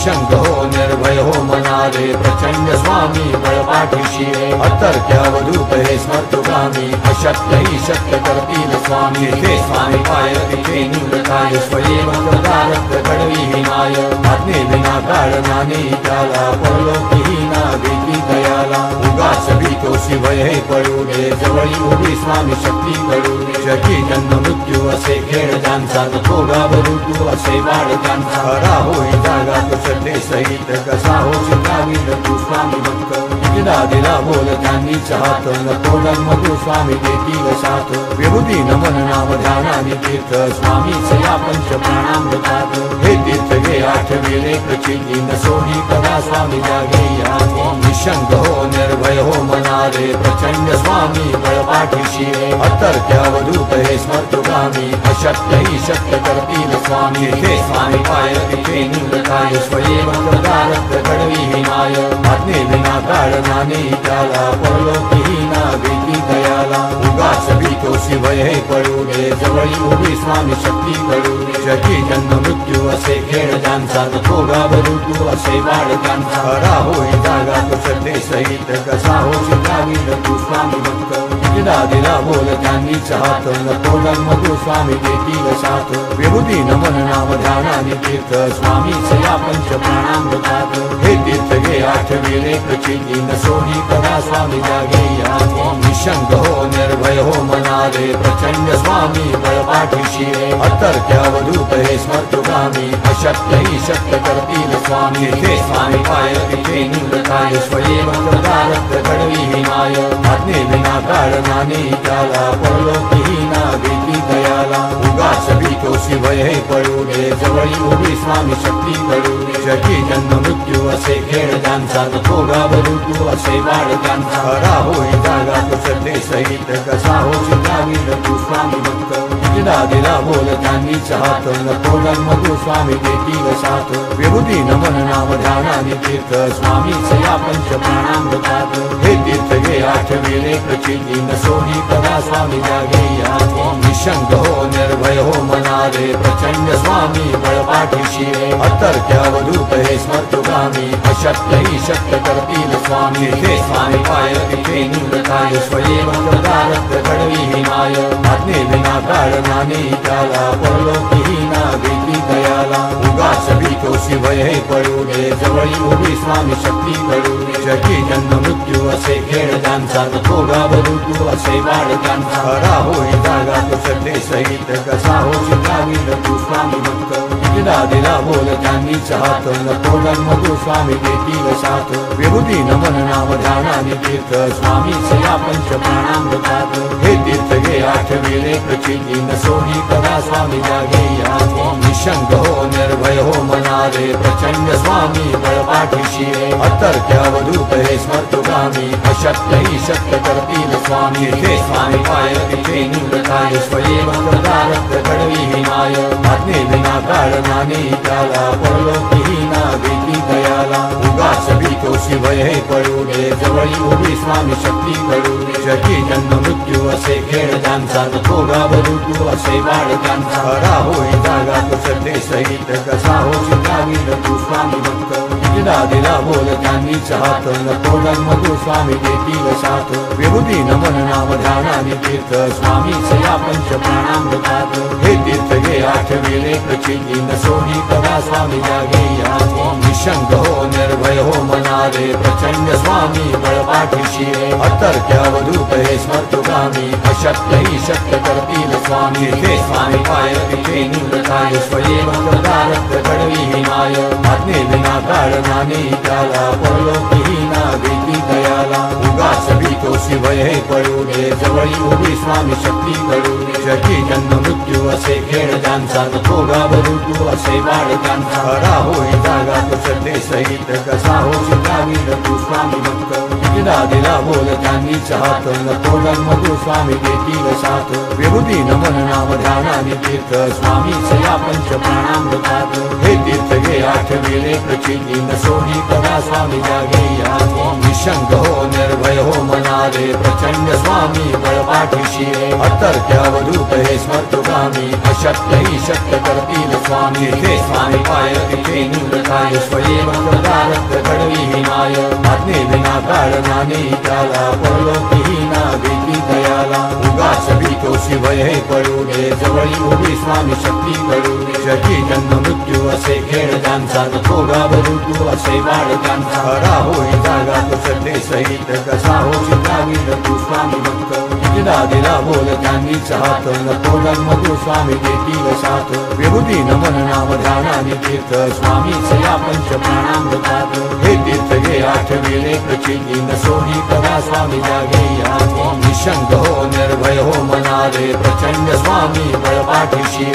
निशंक हो निर्भय हो मनारे प्रचंड स्वामी बळपाठीशी अतर्क्यावधूत हे स्मर्तुगामी अशक्य ही शक्य करतील स्वामी हे स्वामी पाय तिथे निवृत्ताय स्वयंवदारक कडवी हिमाय आज्ञे विना कारणाने त्याला परलोकी ना भीती दयाला उगाच भीतो शिवय हे पळू दे जवळी उभी स्वामी शक्ती कळू दे जगी जन्म मृत्यू असे खेळ त्यांचा नको घाबरू तू असे बाळ त्यांचा खरा होई जागा तो श्रद्धे सहित कसा हो चिंतावी तू स्वामी भक्त दिला दिला बोल त्यांनी चाहत नको जन्म तू स्वामी देतील साथ विभूती नमन नाम ध्यानानी तीर्थ स्वामीच या पंच प्राणामृतात हे तीर्थ घे आठविले प्रचिती न सोही कदा स्वामी जागे या निशंक हो निर्भय हो मनारे प्रचंड स्वामी बळपाठीशी अतर्क्यावधूत हे स्मर्तुगामी अशक्य ही शक्य करतील स्वामी हे स्वामी पाय तिथे निवृत्ताय स्वयंवदारक कडवी हिमाय आज्ञे विना कारणाने त्याला परलोकी ना भीती दयाला उगाच भीतो शिवय हे पळू दे जवळी उभी स्वामी शक्ती कळू दे जगी जन्म मृत्यू असे खेळ त्यांचा नको घाबरू तू असे बाळ त्यांचा खरा होई जागा तो श्रद्धे सहित कसा हो चिंतावी तू स्वामी भक्त दिला दिला बोल त्यांनी चाहत नको जन्म तू स्वामी देतील साथ विभूती नमन नाम ध्यानानी तीर्थ स्वामीच या पंच प्राणामृतात हे तीर्थ घे आठविले प्रचिती न सोही कदा स्वामी जागे या निशंक हो निर्भय हो मनारे प्रचंड स्वामी बळपाठीशी अतर्क्यावधूत हे स्मर्तुगामी अशक्य ही शक्य करतील स्वामी हे स्वामी पाय तिथे निवृत्ताय स्वयंवदारक कडवी हिमाय आज्ञे विना कारणाने त्याला परलोकी ना भीती दयाला उगाच भीतो शिवय हे पळू दे जवळी उभी स्वामी शक्ती कळू दे जगी जन्म मृत्यू असे खेळ त्यांचा नको घाबरू तू असे बाळ त्यांचा खरा होई जागा तो श्रद्धे सहित कसा हो चिंतावी तू स्वामी भक्त दिला दिला बोल त्यांनी चाहत नको जन्म तू स्वामी देतील साथ विभूती नमन नाम ध्यानानी तीर्थ स्वामीच या पंच प्राणामृतात हे तीर्थ घे आठविले प्रचिती न सोही कदा स्वामी जागे या निशंक हो निर्भय हो मनारे प्रचंड स्वामी बळपाठीशी अतर्क्यावधूत हे स्मर्तुगामी अशक्य ही शक्य करतील स्वामी हे स्वामी पाय तिथे निवृत्ताय स्वयंवदारक कडवी हिमाय आज्ञे विना कारणाने त्याला परलोकी ना भीती दयाला उगाच भीतो शिवय हे पळू दे जवळी उभी स्वामी शक्ती कळू दे जगी जन्म मृत्यू असे खेळ त्यांचा नको घाबरू तू असे बाळ त्यांचा खरा होई जागा तो श्रद्धे सहित कसा हो चिंतावी तू स्वामी भक्त दिला दिला बोल त्यांनी चाहत नको जन्म तू स्वामी देतील साथ विभूती नमन नाम ध्यानानी तीर्थ स्वामीच या पंच प्राणामृतात हे तीर्थ घे आठविले प्रचिती न सोही कदा स्वामी जागे या निशंक हो निर्भय हो मनारे प्रचंड स्वामी बळपाठीशी अतर्क्यावधूत हे स्मर्तुगामी अशक्य ही शक्य करतील स्वामी हे स्वामी पाय तिथे निवृत्ताय स्वयंवदारक कडवी हिमाय आज्ञे विना कारणाने त्याला परलोकी ना भीती दयाला उगाच भीतो शिवय हे पळू दे जवळी उभी स्वामी शक्ती कळू दे जगी जन्म मृत्यू असे खेळ त्यांचा नको घाबरू तू असे बाळ त्यांचा खरा होई जागा तो श्रद्धे सहित कसा हो चिंतावी तू स्वामी भक्त दिला दिला बोल त्यांनी चाहत नको जन्म तू स्वामी देतील साथ विभूती नमन नाम ध्यानानी तीर्थ स्वामीच या पंच प्राणामृतात हे तीर्थ घे आठविले प्रचिती न सोही कदा स्वामी जागे या निशंक हो निर्भय हो मनारे प्रचंड स्वामी बळपाठीशी अतर्क्यावधूत हे स्मर्तुगामी अशक्य ही शक्य करतील स्वामी हे स्वामी पाय तिथे निवृत्ताय स्वयंवदारक कडवी हिमाय आज्ञे विना कारणाने त्याला परलोकी ना भीती दयाला उगाच भीतो शिवय हे पळू दे जवळी उभी स्वामी शक्ती कळू दे जगी जन्म मृत्यू असे खेळ त्यांचा नको घाबरू तू असे बाळ त्यांचा खरा होई जागा तो श्रद्धे सहित कसा हो चिंतावी तू स्वामी भक्त दिला दिला बोल त्यांनी चाहत नको जन्म तू स्वामी देतील साथ विभूती नमन नाम ध्यानानी तीर्थ स्वामीच या पंच प्राणामृतात हे तीर्थ गे आठविले प्रचिती न सोही कदा स्वामी जागे या निशंक हो निर्भय हो मनाले प्रचंड स्वामी बळपाठीशी अतर्क्यावधूत हे स्मर्तुकामी अशक्य ही शक्य करतील स्वामी हे स्वामी पाय तिथे निवृताय स्वयं प्रदारक घडवी हिमाय आज्ञे विना कारणाने त्याला परलोकीही ना भीती दयाला उगाच भीतो शिवय हे पडू दे जवळी उभी स्वामी शक्ती करू दे जगी जन्म मृत्यू असे खेळ त्यांचा नको घाबरू तू असे बाळ त्यांचा हरा होई जागा तो श्रद्धे सहित कसा हो चिंतावी तू स्वामी भक्त दिला दिला बोल त्यांनीच हात नको जन्म तू स्वामी देतील साथ विभूती नमन नाम ध्यानाने तीर्थ स्वामीच या पंच प्राणामृतात हे तीर्थ गे आठविले प्रचिती न सोही कदा स्वामी जागे या निशंक हो निर्भय हो मनाले प्रचंड स्वामी बळपाठीशी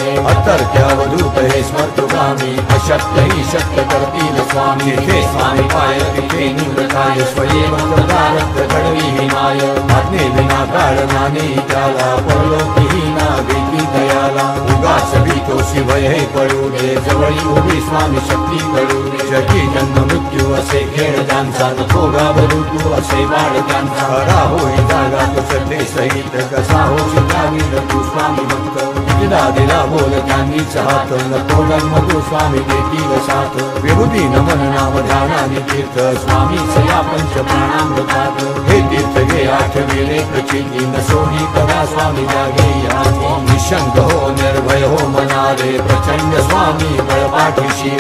अतर्क्यावधूत हे स्मर्तुकामी अशक्य ही शक्य करतील स्वामी हे स्वामी पाय तिथे निवृताय स्वयं प्रदारक घडवी हिमाय आज्ञे विना कारणाने त्याला परलोकीही ना भीती दयाला उगाच भीतो शिवय हे पडू दे जवळी उभी स्वामी शक्ती करू दे जगी जन्म मृत्यू असे खेळ त्यांचा नको घाबरू तू असे बाळ त्यांचा हरा होई जागा तो श्रद्धे सहित कसा हो चिंतावी तू स्वामी भक्त दिला दिला बोल त्यांनीच हात नको जन्म तू स्वामी देतील साथ विभूती नमन नाम ध्यानाने तीर्थ स्वामीच या पंच प्राणामृतात हे तीर्थ गे आठविले प्रचिती न सोही कदा स्वामी जागे या निशंक हो निर्भय हो मनाले प्रचंड स्वामी बळपाठीशी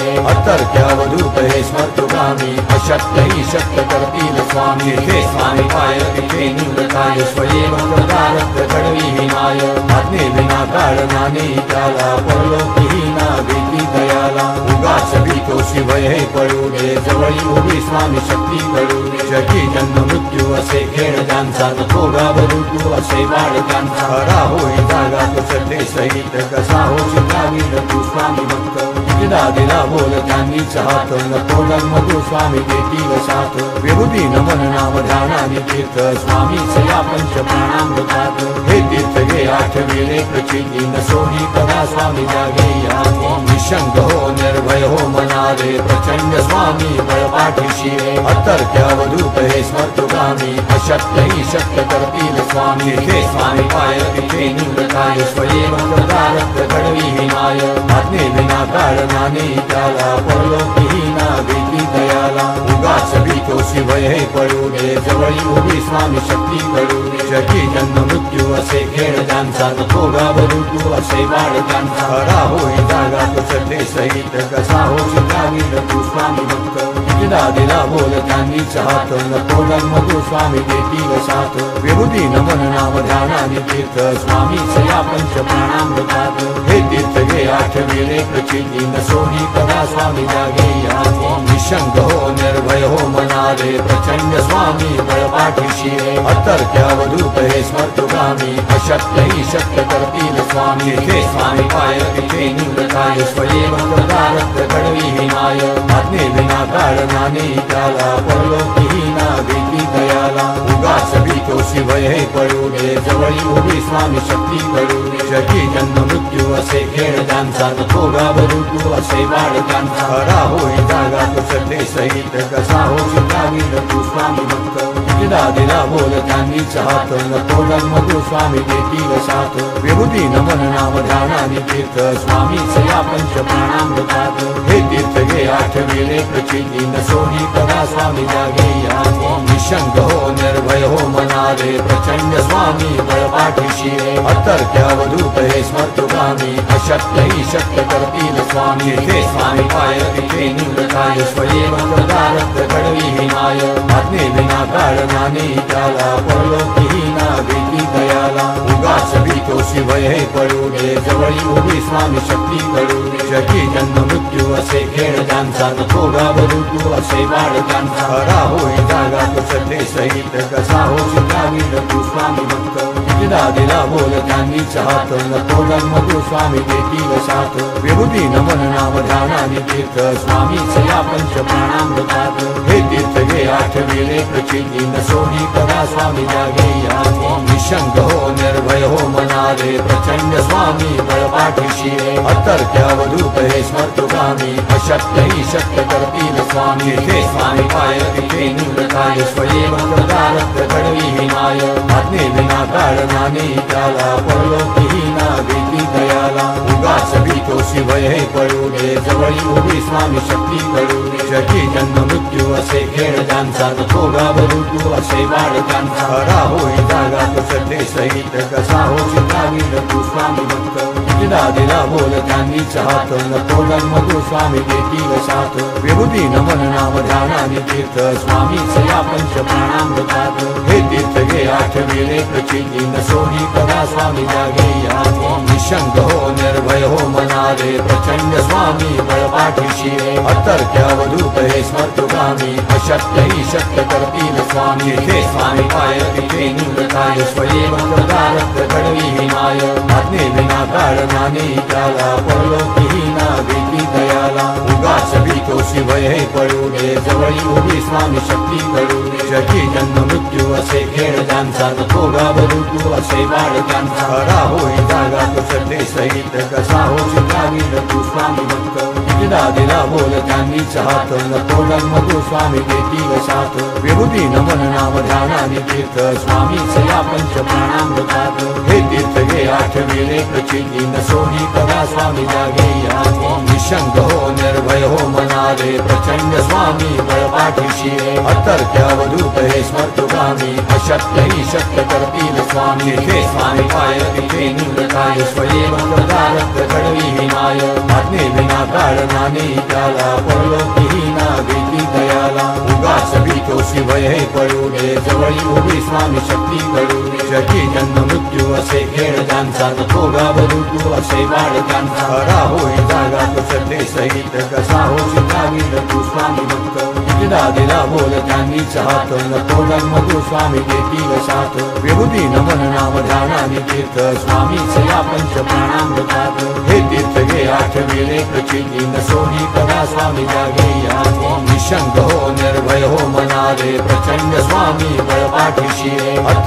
अतर्क्यावधूत हे स्मर्तुकामी अशक्य ही शक्य करतील स्वामी हे स्वामी पाय तिथे निवृताय स्वयं प्रदारक घडवी हिमाय आज्ञे विना कारणाने त्याला परलोकीही ना भीती दयाला उगाच भीतो शिवय हे पडू दे जवळी उभी स्वामी शक्ती करू दे जगी जन्म मृत्यू असे खेळ त्यांचा नको घाबरू तू असे बाळ त्यांचा हरा होई जागा तो श्रद्धे सहित कसा हो चिंतावी तू स्वामी भक्त दिला दिला बोल त्यांनीच हात नको जन्म तू स्वामी देतील साथ विभूती नमन नाम ध्यानाने तीर्थ स्वामीच या पंच प्राणामृतात हे तीर्थ गे आठविले प्रचिती न सोही कदा स्वामी जागे या निशंक हो निर्भय हो मनाले प्रचंड स्वामी बळपाठीशी अतर्क्यावधूत हे स्मर्तुकामी अशक्य ही शक्य करतील स्वामी हे स्वामी पाय तिथे निवृताय स्वयं प्रदारक घडवी हिमाय आज्ञे विना कारणाने त्याला परलोकीही ना भीती दयाला उगाच भीतो शिवय हे पडू दे जवळी उभी स्वामी शक्ती करू दे जगी जन्म मृत्यू असे खेळ त्यांचा नको घाबरू तू असे बाळ त्यांचा हरा होई जागा तो श्रद्धे सहित कसा हो चिंतावी तू स्वामी भक्त दिला दिला बोल त्यांनीच हात नको जन्म तू स्वामी देतील साथ विभूती नमन नाम ध्यानाने तीर्थ स्वामीच या पंच प्राणामृतात हे तीर्थ गे आठविले प्रचिती न सोही कदा स्वामी जागे या निशंक हो निर्भय हो मनाले प्रचंड स्वामी बळपाठीशी अतर्क्यावधूत हे स्मर्तुकामी अशक्य ही शक्य करतील स्वामी हे स्वामी पाय तिथे निवृताय स्वयं प्रदारक घडवी हिमाय आज्ञे विना कारणाने त्याला परलोकीही ना भीती दयाला उगाच भीतो शिवय हे पडू दे जवळी उभी स्वामी शक्ती करू दे जगी जन्म मृत्यू असे खेळ त्यांचा नको घाबरू तू असे बाळ त्यांचा हरा होई जागा तो श्रद्धे सहित कसा हो चिंतावी तू स्वामी भक्त दिला दिला बोल त्यांनीच हात नको जन्म तू स्वामी देतील साथ विभूती नमन नाम ध्यानाने तीर्थ स्वामीच या पंच प्राणामृतात हे तीर्थ गे आठविले प्रचिती न सोही कदा स्वामी जागे या निशंक हो निर्भय हो मनाले प्रचंड स्वामी बळपाठीशी अतर्क्यावधूत हे स्मर्तुकामी अशक्य ही शक्य करतील स्वामी हे स्वामी पाय तिथे निवृताय स्वयं प्रदारक घडवी हिमाय आज्ञे विना कारणाने त्याला परलोकीही ना भीती दयाला उगाच भीतो शिवय हे पडू दे जवळी उभी स्वामी शक्ती करू दे जगी जन्म मृत्यू असे खेळ त्यांचा नको घाबरू तू असे बाळ त्यांचा हरा होई जागा तो श्रद्धे सहित कसा हो चिंतावी तू स्वामी भक्त दिला दिला बोल त्यांनीच हात नको जन्म तू स्वामी देतील साथ विभूती नमन नाम ध्यानाने तीर्थ स्वामीच या पंच प्राणामृतात हे तीर्थ घे आठविले प्रचिती न सोडी कदा स्वामी जागे या निशंक हो निर्भय हो मनाले प्रचंड स्वामी बळपाठीशी अतर्क्यावधूत हे स्मर्तुकामी अशक्य ही शक्य करतील स्वामी हे स्वामी पायती ते निवृताय स्वयं प्रदारक घडवी हिमाय आज्ञे विना कारणाने त्याला परलोकीही ना भीती दयाला उगाच भीतो शिवय हे पळू दे जवळी उभी स्वामी शक्ती कळू दे जगी जन्म मृत्यू असे खेळ ज्यांचा नको घाबरू तू असे बाळ त्यांचा हरा होई जागा तो श्रद्धे सहित कसा हो चिंतावी तू स्वामी भक्त दिला दिला बोल त्यांनीच हात नको जन्म तू स्वामी देतील साथ विभूती नमन नाम ध्यानाने तीर्थ स्वामीच या पंच प्राणामृतात हे तीर्थ घे आठविले प्रचिती न सोडी कदा स्वामी जागे या निशंक हो निर्भय हो मनाले प्रचंड स्वामी बळपाठीशी अतर्क्यावधूत हे स्मर्तुकामी अशक्य ही शक्य करतील स्वामी हे स्वामी पायती ते निवृताय स्वयं प्रदारक घडवी हिमाय आज्ञे विना कारणाने त्याला परलोकीही ना भीती दयाला उगाच भीतो शिवय हे पळू दे जवळी उभी स्वामी शक्ती कळू दे जगी जन्म मृत्यू असे खेळ ज्यांचा नको घाबरू तू असे बाळ त्यांचा हरा होई जागा तो श्रद्धे सहित कसा हो चिंतावी तू स्वामी भक्त दिला दिला बोल त्यांनीच हात नको जन्म तू स्वामी देतील साथ विभूती नमन नाम ध्यानाने तीर्थ स्वामीच या पंच प्राणामृतात हे तीर्थ घे आठविले प्रचिती न सोडी कदा स्वामी जागे या निशंक हो निर्भय हो मनाले प्रचंड स्वामी बळपाठीशी अतर्क्यावधूत हे स्मर्तुकामी अशक्य ही शक्य करतील स्वामी हे स्वामी पायती ते निवृताय स्वयं प्रदारक घडवी हिमाय आज्ञे विना कारणाने त्याला परलोकीही ना भीती दयाला उगाच भीतो शिवय हे पळू दे जवळी उभी स्वामी शक्ती कळू दे जगी जन्म मृत्यू असे खेळ ज्यांचा नको घाबरू तू असे बाळ त्यांचा हरा होई जागा तो श्रद्धे सहित कसा हो चिंतावी तू स्वामी भक्त दिला दिला बोल त्यांनीच हात नको जन्म तू स्वामी देतील साथ विभूती नमन नाम ध्यानाने तीर्थ स्वामीच या पंच प्राणामृतात हे तीर्थ घे आठविले प्रचिती न सोडी कदा स्वामी जागे या निशंक हो निर्भय हो मनाले प्रचंड स्वामी बळपाठीशी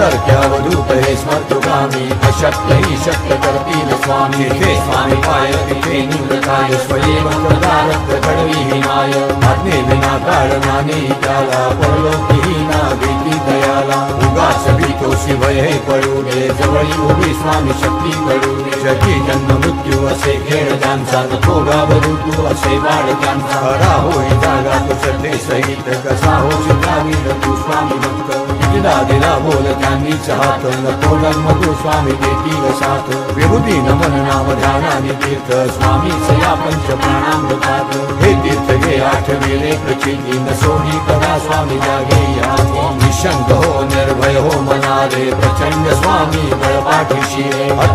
अतर्क्यावधूत हे स्मर्तुकामी अशक्य ही शक्य करतील स्वामी हे स्वामी पायती ते निवृताय स्वयं प्रदारक घडवी हिमाय आज्ञे विना कारणाने त्याला परलोकीही ना भीती दयाला उगाच भीतो शिवय हे पळू दे जवळी उभी स्वामी शक्ती कळू दे जगी जन्म मृत्यू असे खेळ ज्यांचा नको घाबरू तू असे बाळ त्यांचा हरा होई जागा तो श्रद्धे सहित कसा हो चिंतावी तू स्वामी भक्त दिला दिला बोल त्यांनीच हात नको जन्म तू स्वामी देतील साथ विभूती नमन नाम ध्यानाने तीर्थ स्वामीच या पंच प्राणामृतात हे तीर्थ घे आठविले प्रचिती न सोडी कदा स्वामी जागे या निशंक हो निर्भय हो मनाले प्रचंड स्वामी बळपाठीशी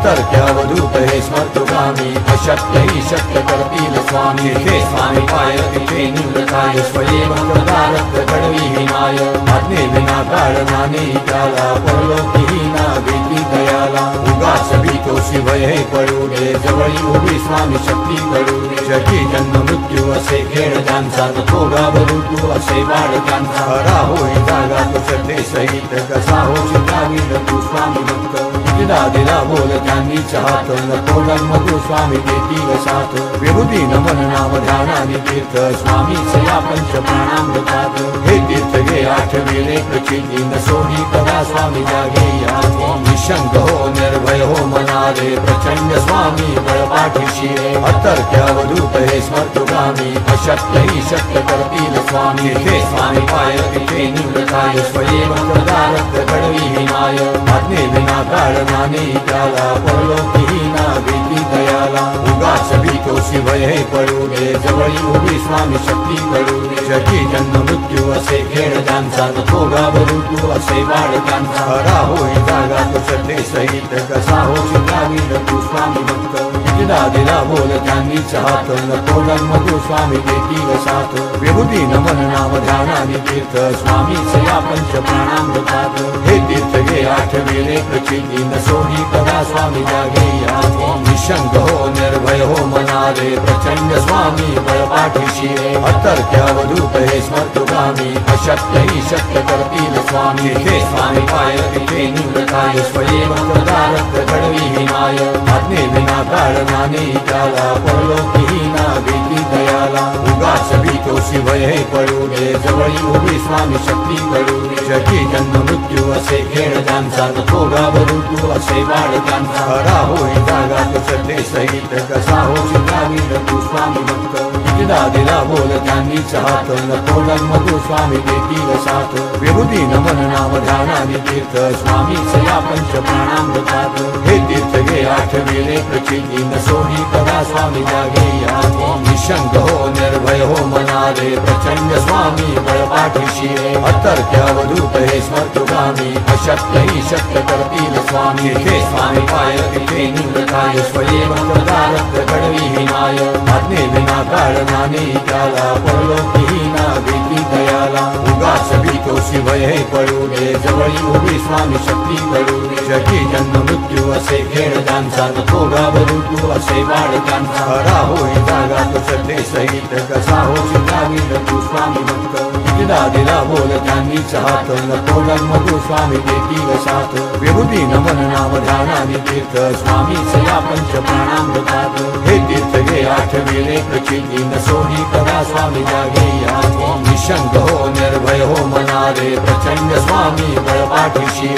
अतर्क्यावधूत हे स्मर्तुकामी अशक्य ही शक्य करतील स्वामी हे स्वामी पायती ते निवृताय स्वयं प्रदारक घडवी हिमाय आज्ञे विना कारणाने त्याला परलोकीही ना भीती दयाला उगाच भीतो शिवय हे पळू दे जवळी उभी स्वामी शक्ती कळू दे जगी जन्म मृत्यू असे खेळ ज्यांचा नको घाबरू तू असे बाळ त्यांचा हरा होई जागा तो श्रद्धे सहित कसा हो चिंतावी तू स्वामी भक्त दिला दिला बोल त्यांनीच हात नको जन्म तू स्वामी देतील साथ विभूती नमन नाम ध्यानाने तीर्थ स्वामीच या पंच प्राणामृतात हे तीर्थ घे आठविले प्रचिती न सोडी कदा स्वामी जागे या निशंक हो निर्भय हो मनाले प्रचंड स्वामी बळपाठीशी अतर्क्यावधूत हे स्मर्तुकामी अशक्य ही शक्य करतील स्वामी हे स्वामी पायती ते निवृताय स्वयं प्रदारक घडवी हिमाय आज्ञे विना कारणाने त्याला परलोकीही ना भीती दयाला उगाच भीतो शिवय हे पळू दे जवळी उभी स्वामी शक्ती कळू दे जगी जन्म मृत्यू असे खेळ ज्यांचा नको घाबरू तू असे बाळ त्यांचा हरा होई जागा तो श्रद्धे सहित कसा हो चिंतावी तू स्वामी भक्त दिला दिला बोल त्यांनीच हात नको जन्म तू स्वामी देतील साथ विभूती नमन नाम ध्यानाने तीर्थ स्वामीच या पंच प्राणामृतात हे तीर्थ घे आठविले प्रचिती न सोही कदा स्वामी जागे या निशंक हो निर्भय हो मनाले प्रचंड स्वामी बळपाठीशी अतर्क्यावधूत हे स्मर्तुगामी अशक्य ही शक्य करतील स्वामी हे स्वामी पाय तिथे निवृताय स्वयं प्रदारक घडवी हिमाय आज्ञे विना कारणाने त्याला परलोकीही ना भीती दयाला उगाच भीतो शिवय हे पळू दे जवळी उभी स्वामी शक्ती कळू दे जगी जन्म मृत्यू असे खेळ त्यांचा नको घाबरू तू असे बाळ त्यांचा खरा होई जागा तो श्रद्धे सहित कसा होशील गावी तू स्वामी भक्त दिला दिला बोल त्यांनीच हात नको जन्म तू स्वामी देतील साथ विभूती नमन नाम ध्यानाने तीर्थ स्वामीच या पंच प्राणामृतात हे तीर्थ घे आठविले प्रचिती न सोही कदा स्वामी जागे या निशंक हो निर्भय हो मनाले प्रचंड स्वामी बळपाठीशी अतर्क्यावधूत हे स्मर्तुगामी अशक्य ही शक्य करतील स्वामी हे स्वामी पाय तिथे निवृताय स्वयं प्रदारक घडवी हिमाय आज्ञे विना कारणाने त्याला परलोकीही ना भीती दयाला उगाच भीतो शिवय हे पळू दे जवळी उभी स्वामी शक्ती कळू दे जगी जन्म मृत्यू असे खेळ त्यांचा नको घाबरू तू असे बाळ त्यांचा खरा होई जागा तो श्रद्धे सहित कसा होशील गावी तू स्वामी भक्त दिला दिला बोल त्यांनीच हात नको जन्म तू स्वामी देतील साथ विभूती नमन नाम ध्यानाने तीर्थ स्वामीच या पंच प्राणामृतात हे तीर्थ घे आठविले प्रचिती न सोही कदा स्वामी जागे या निशंक हो निर्भय हो मनाले प्रचंड स्वामी बळपाठीशी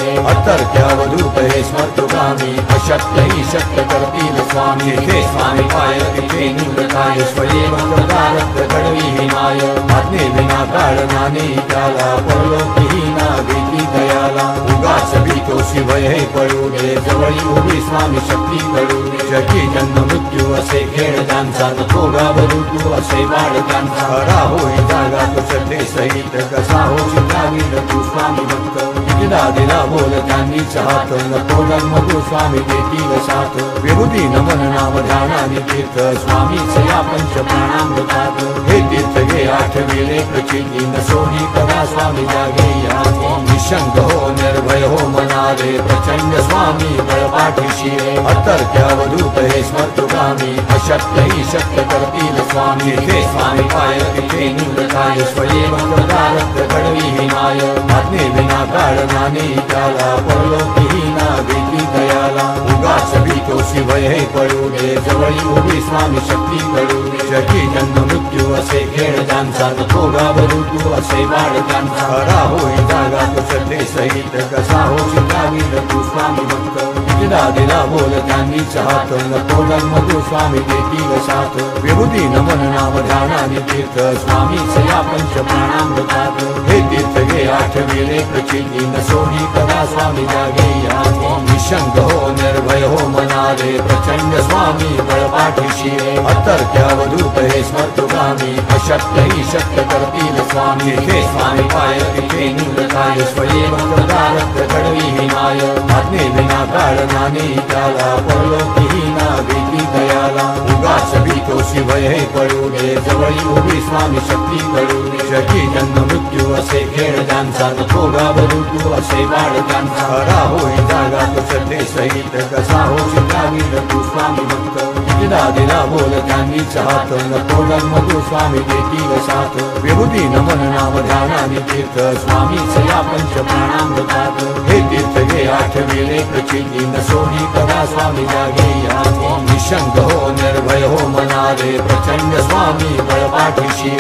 अतर्क्यावधूत हे स्मर्तुगामी अशक्य ही शक्य करतील स्वामी हे स्वामी पाय तिथे निवृताय स्वयं प्रदारक घडवी हिमाय आज्ञे विना कारणाने त्याला परलोकीही ना भीती दयाला उगाच भीतो शिवय हे पळू दे जवळी उभी स्वामी शक्ती कळू दे जगी जन्म मृत्यू असे खेळ त्यांचा नको घाबरू तू असे बाळ त्यांचा खरा होई जागा तो श्रद्धे सहित कसा होशील गावी तू स्वामी भक्त दिला दिला बोल त्यांनीच हात नको जन्म तू स्वामी देतील साथ विभूती नमन नाम ध्यानाने तीर्थ स्वामीच या पंच प्राणामृतात हे तीर्थ घे आठविले प्रचिती न सोही कदा स्वामी जागे या निशंक हो निर्भय हो मनाले प्रचंड स्वामी बळपाठीशी अतर्क्यावधूत हे स्मर्तुगामी अशक्य ही शक्य करतील स्वामी हे स्वामी पाय तिथे निवृताय स्वयं प्रदारक घडवी हिमाय आज्ञे विना कारणाने त्याला परलोकीही ना भीती दयाला उगाच भीतो शिवय हे पळू दे जवळी उभी स्वामी शक्ती कळू दे जगी जन्म मृत्यू असे खेळ त्यांचा नको घाबरू तू असे बाळ त्यांचा खरा होई जागा तो श्रद्धे सहित कसा होशील गावी तू स्वामी भक्त दिला दिला बोल त्यांनीच हात नको जन्म तू स्वामी देतील साथ विभूती नमन नाम ध्यानाने तीर्थ स्वामीच या पंच प्राणामृतात हे तीर्थ घे आठविले प्रचिती न सोही कदा स्वामी जागे या निशंक हो निर्भय हो मनाले प्रचंड स्वामी बळपाठीशी अतर्क्यावधूत हे स्मर्तुगामी अशक्य ही शक्य करतील स्वामी हे स्वामी पाय तिथे निवृताय स्वयं प्रदारक घडवी हिमाय आज्ञे विना कारणाने त्याला परलोकीही ना भीती दयाला उगाच भीतो शिवय हे पळू दे जवळी उभी स्वामी शक्ती कळू दे जगी जन्म मृत्यू असे खेळ त्यांचा नको घाबरू तू असे बाळ त्यांचा खरा होई जागा तो श्रद्धे सहित कसा होशील गावी तू स्वामी भक्त दिला दिला बोल त्यांनीच हात नको जन्म तू स्वामी देतील साथ विभूती नमन नाम ध्यानाने तीर्थ स्वामीच या पंच प्राणामृतात हे तीर्थ घे आठविले प्रचिती न सोही कदा स्वामी जागे या निशंक हो निर्भय हो मनाले प्रचंड स्वामी बळपाठीशी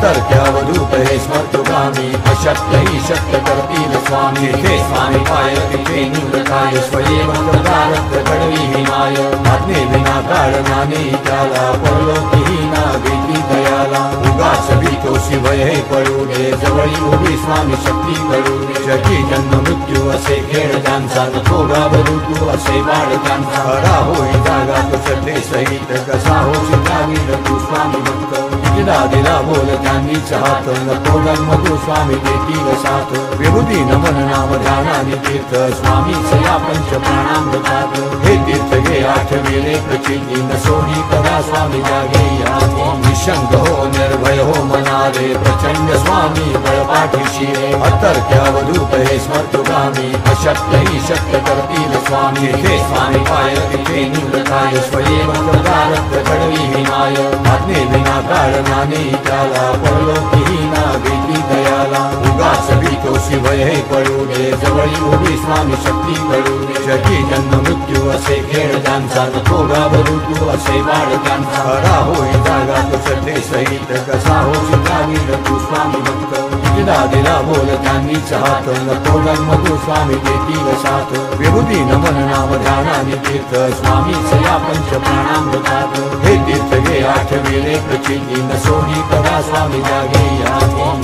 अतर्क्यावधूत हे स्मर्तुगामी अशक्य ही शक्य करतील स्वामी हे स्वामी पाय तिथे निवृताय स्वयं प्रदारक घडवी हिमाय आज्ञे विना कारणाने त्याला परलोकीही ना भीती दयाला उगाच भीतो शिवय हे पळू दे जवळी उभी स्वामी शक्ती कळू दे जगी जन्म मृत्यू असे खेळ त्यांचा नको घाबरू तू असे बाळ त्यांचा खरा होई जागा तो श्रद्धे सहित कसा होशील गावी तू स्वामी भक्त दिला दिला बोल त्यांनीच हात नको जन्म तू स्वामी देतील साथ विभूती नमन नाम ध्यानाने तीर्थ स्वामीच या पंच प्राणामृतात हे तीर्थ घे आठविले प्रचिती सोही कदा स्वामी जागे या निशंक हो निर्भय हो मनारे प्रचंड स्वामी बळपाठीशी अतर्क्यावधूत हे स्मर्तुगामी अशक्य ही शक्य करतील स्वामी हे स्वामी पाय तिथे निवृताय स्वयं प्रकारक घडवी हिमाय आज्ञे विना कारणाने त्याला परलोकीही ना भीती दयाला उगाच भीतो शिवय हे पळू दे जवळी उभी स्वामी शक्ती कळू दे जगी जन्म मृत्यू असे खेळ त्यांचा नको घाबरू तू असे बाळ त्यांचा खरा होई जागा तो श्रद्धे सहित कसा हो शिकावी तू स्वामी भक्त दिला दिला बोल त्यांनीच हात नको जन्म तू स्वामी देतील साथ विभूती नमन नाम ध्यानाने तीर्थ स्वामीच या पंच प्राणामृतात हे तीर्थ घे आठविले प्रचिती न सोही कदा स्वामी जागे या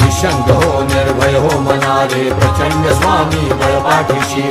निशंक हो निर्भय हो मनारे प्रचंड स्वामी बळपाठीशी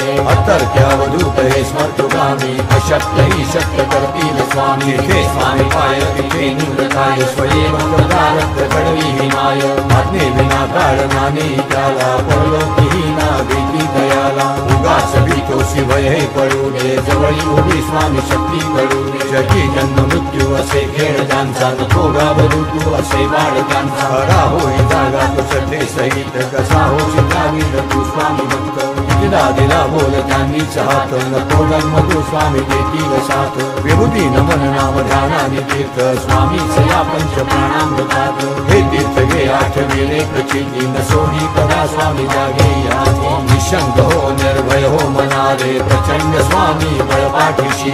अतर्क्यावधूत हे स्मर्तुगामी अशक्य ही शक्य करतील स्वामी हे स्वामी पाय तिथे निवृताय स्वयं प्रकारक घडवी हिमाय आज्ञे विना कारणाने त्याला परलोकीही ना भीती दयाला उगाच भीतो शिवय हे पळू दे जवळी उभी स्वामी शक्ती कळू दे जगी जन्म मृत्यू असे खेळ त्यांचा नको घाबरू तू असे बाळ त्यांचा खरा होई जागा तो श्रद्धे सहित कसा हो शिकावी तू स्वामी भक्त दिला दिला बोल त्यांनीच हात नको जन्म तू स्वामी देतील साथ विभूती नमन नाम ध्यानाने तीर्थ स्वामीच या पंच प्राणामृतात हे तीर्थ घे आठविले प्रचिती न सोही कदा स्वामी जागे या निशंक हो निर्भय हो मनारे प्रचंड स्वामी बळपाठीशी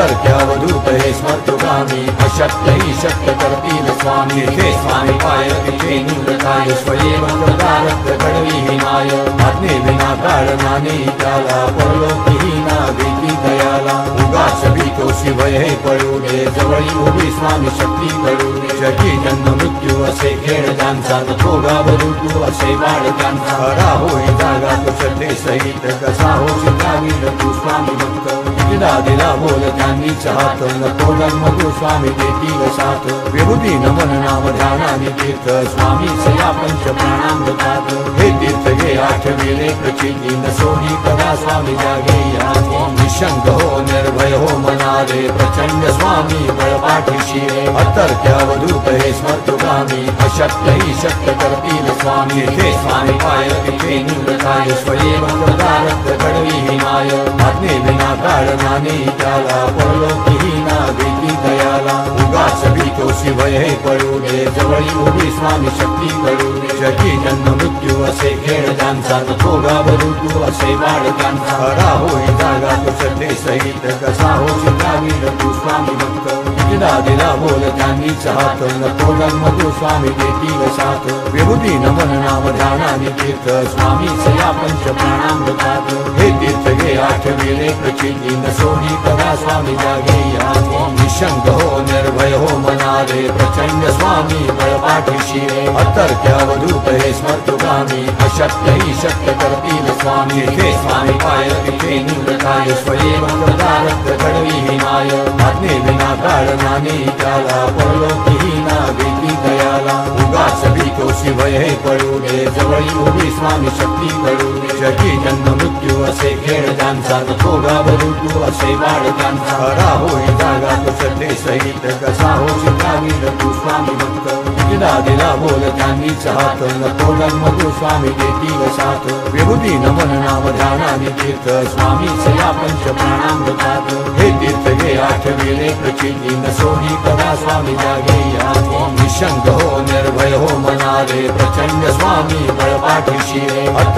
अतर्क्यावधूत हे स्मर्तुगामी अशक्य ही शक्य करतील स्वामी हे स्वामी पाय तिथे निवृताय स्वयं प्रकारक घडवी हिमाय आज्ञे विना कारणाने त्याला परलोकीही ना भीती दयाला उगाच भीतो शिवय हे पळू दे जवळी उभी स्वामी शक्ती कळू दे जगी जन्म मृत्यू असे खेळ त्यांचा नको घाबरू तू असे बाळ त्यांचा खरा होई जागा तो श्रद्धे सहित कसा हो शिकावी तू स्वामी भक्त दिला दिला बोल त्यांनीच हात नको जन्म तू स्वामी देतील साथ विभूती नमन नाम ध्यानाने तीर्थ स्वामीच या पंच प्राणामृतात हे तीर्थ घे आठविले प्रचिती न सोही कदा स्वामी जागे या निशंक हो निर्भय हो मनारे प्रचंड स्वामी बळपाठीशी अतर्क्यावधूत हे स्मर्तुगामी अशक्य ही शक्य करतील स्वामी हे स्वामी पाय तिथे निवृताय स्वयं प्रकारक घडवी हिमाय आज्ञे विना कारणाने त्याला परलोकीही ना भीती दयाला उगाच भीतो शिवय हे पळू दे जवळी उभी स्वामी शक्ती कळू दे जगी जन्म मृत्यू असे खेळ त्यांचा नको घाबरू तू असे बाळ त्यांचा खरा होई जागा तो श्रद्धे सहित कसा हो शिकावी तू स्वामी भक्त दिला दिला बोल त्यांनीच हात नको जन्म तू स्वामी देतील साथ विभूती नमन नाम ध्यानाने तीर्थ स्वामीच या पंच प्राणामृतात हे तीर्थ घे आठविले प्रचिती न सोही कदा स्वामी जागे या निशंक हो निर्भय हो मनारे प्रचंड स्वामी बळपाठीशी अतर्क्यावधूत हे स्मर्तुगामी अशक्य ही शक्य करतील स्वामी हे स्वामी पाय तिथे निवृताय स्वयं प्रकारक घडवी हिमाय आज्ञे विना कारणाने त्याला परलोकीही ना भीती दयाला उगाच भीतो शिवय हे पळू दे जवळी उभी स्वामी शक्ती कळू दे जगी जन्म मृत्यू असे खेळ त्यांचा नको घाबरू तू असे बाळ त्यांचा खरा होई जागा तो श्रद्धे सहित कसा हो शिकावी तू स्वामी भक्त दिला दिला बोल त्यांनीच हात नको जन्म तू स्वामी देतील साथ विभूती नमन नाम ध्यानाने तीर्थ स्वामीच या पंच प्राणामृतात हे तीर्थ घे आठविले प्रचिती न सोही कदा स्वामी जागे या निशंक हो निर्भय हो मनारे प्रचंड स्वामी बळपाठीशी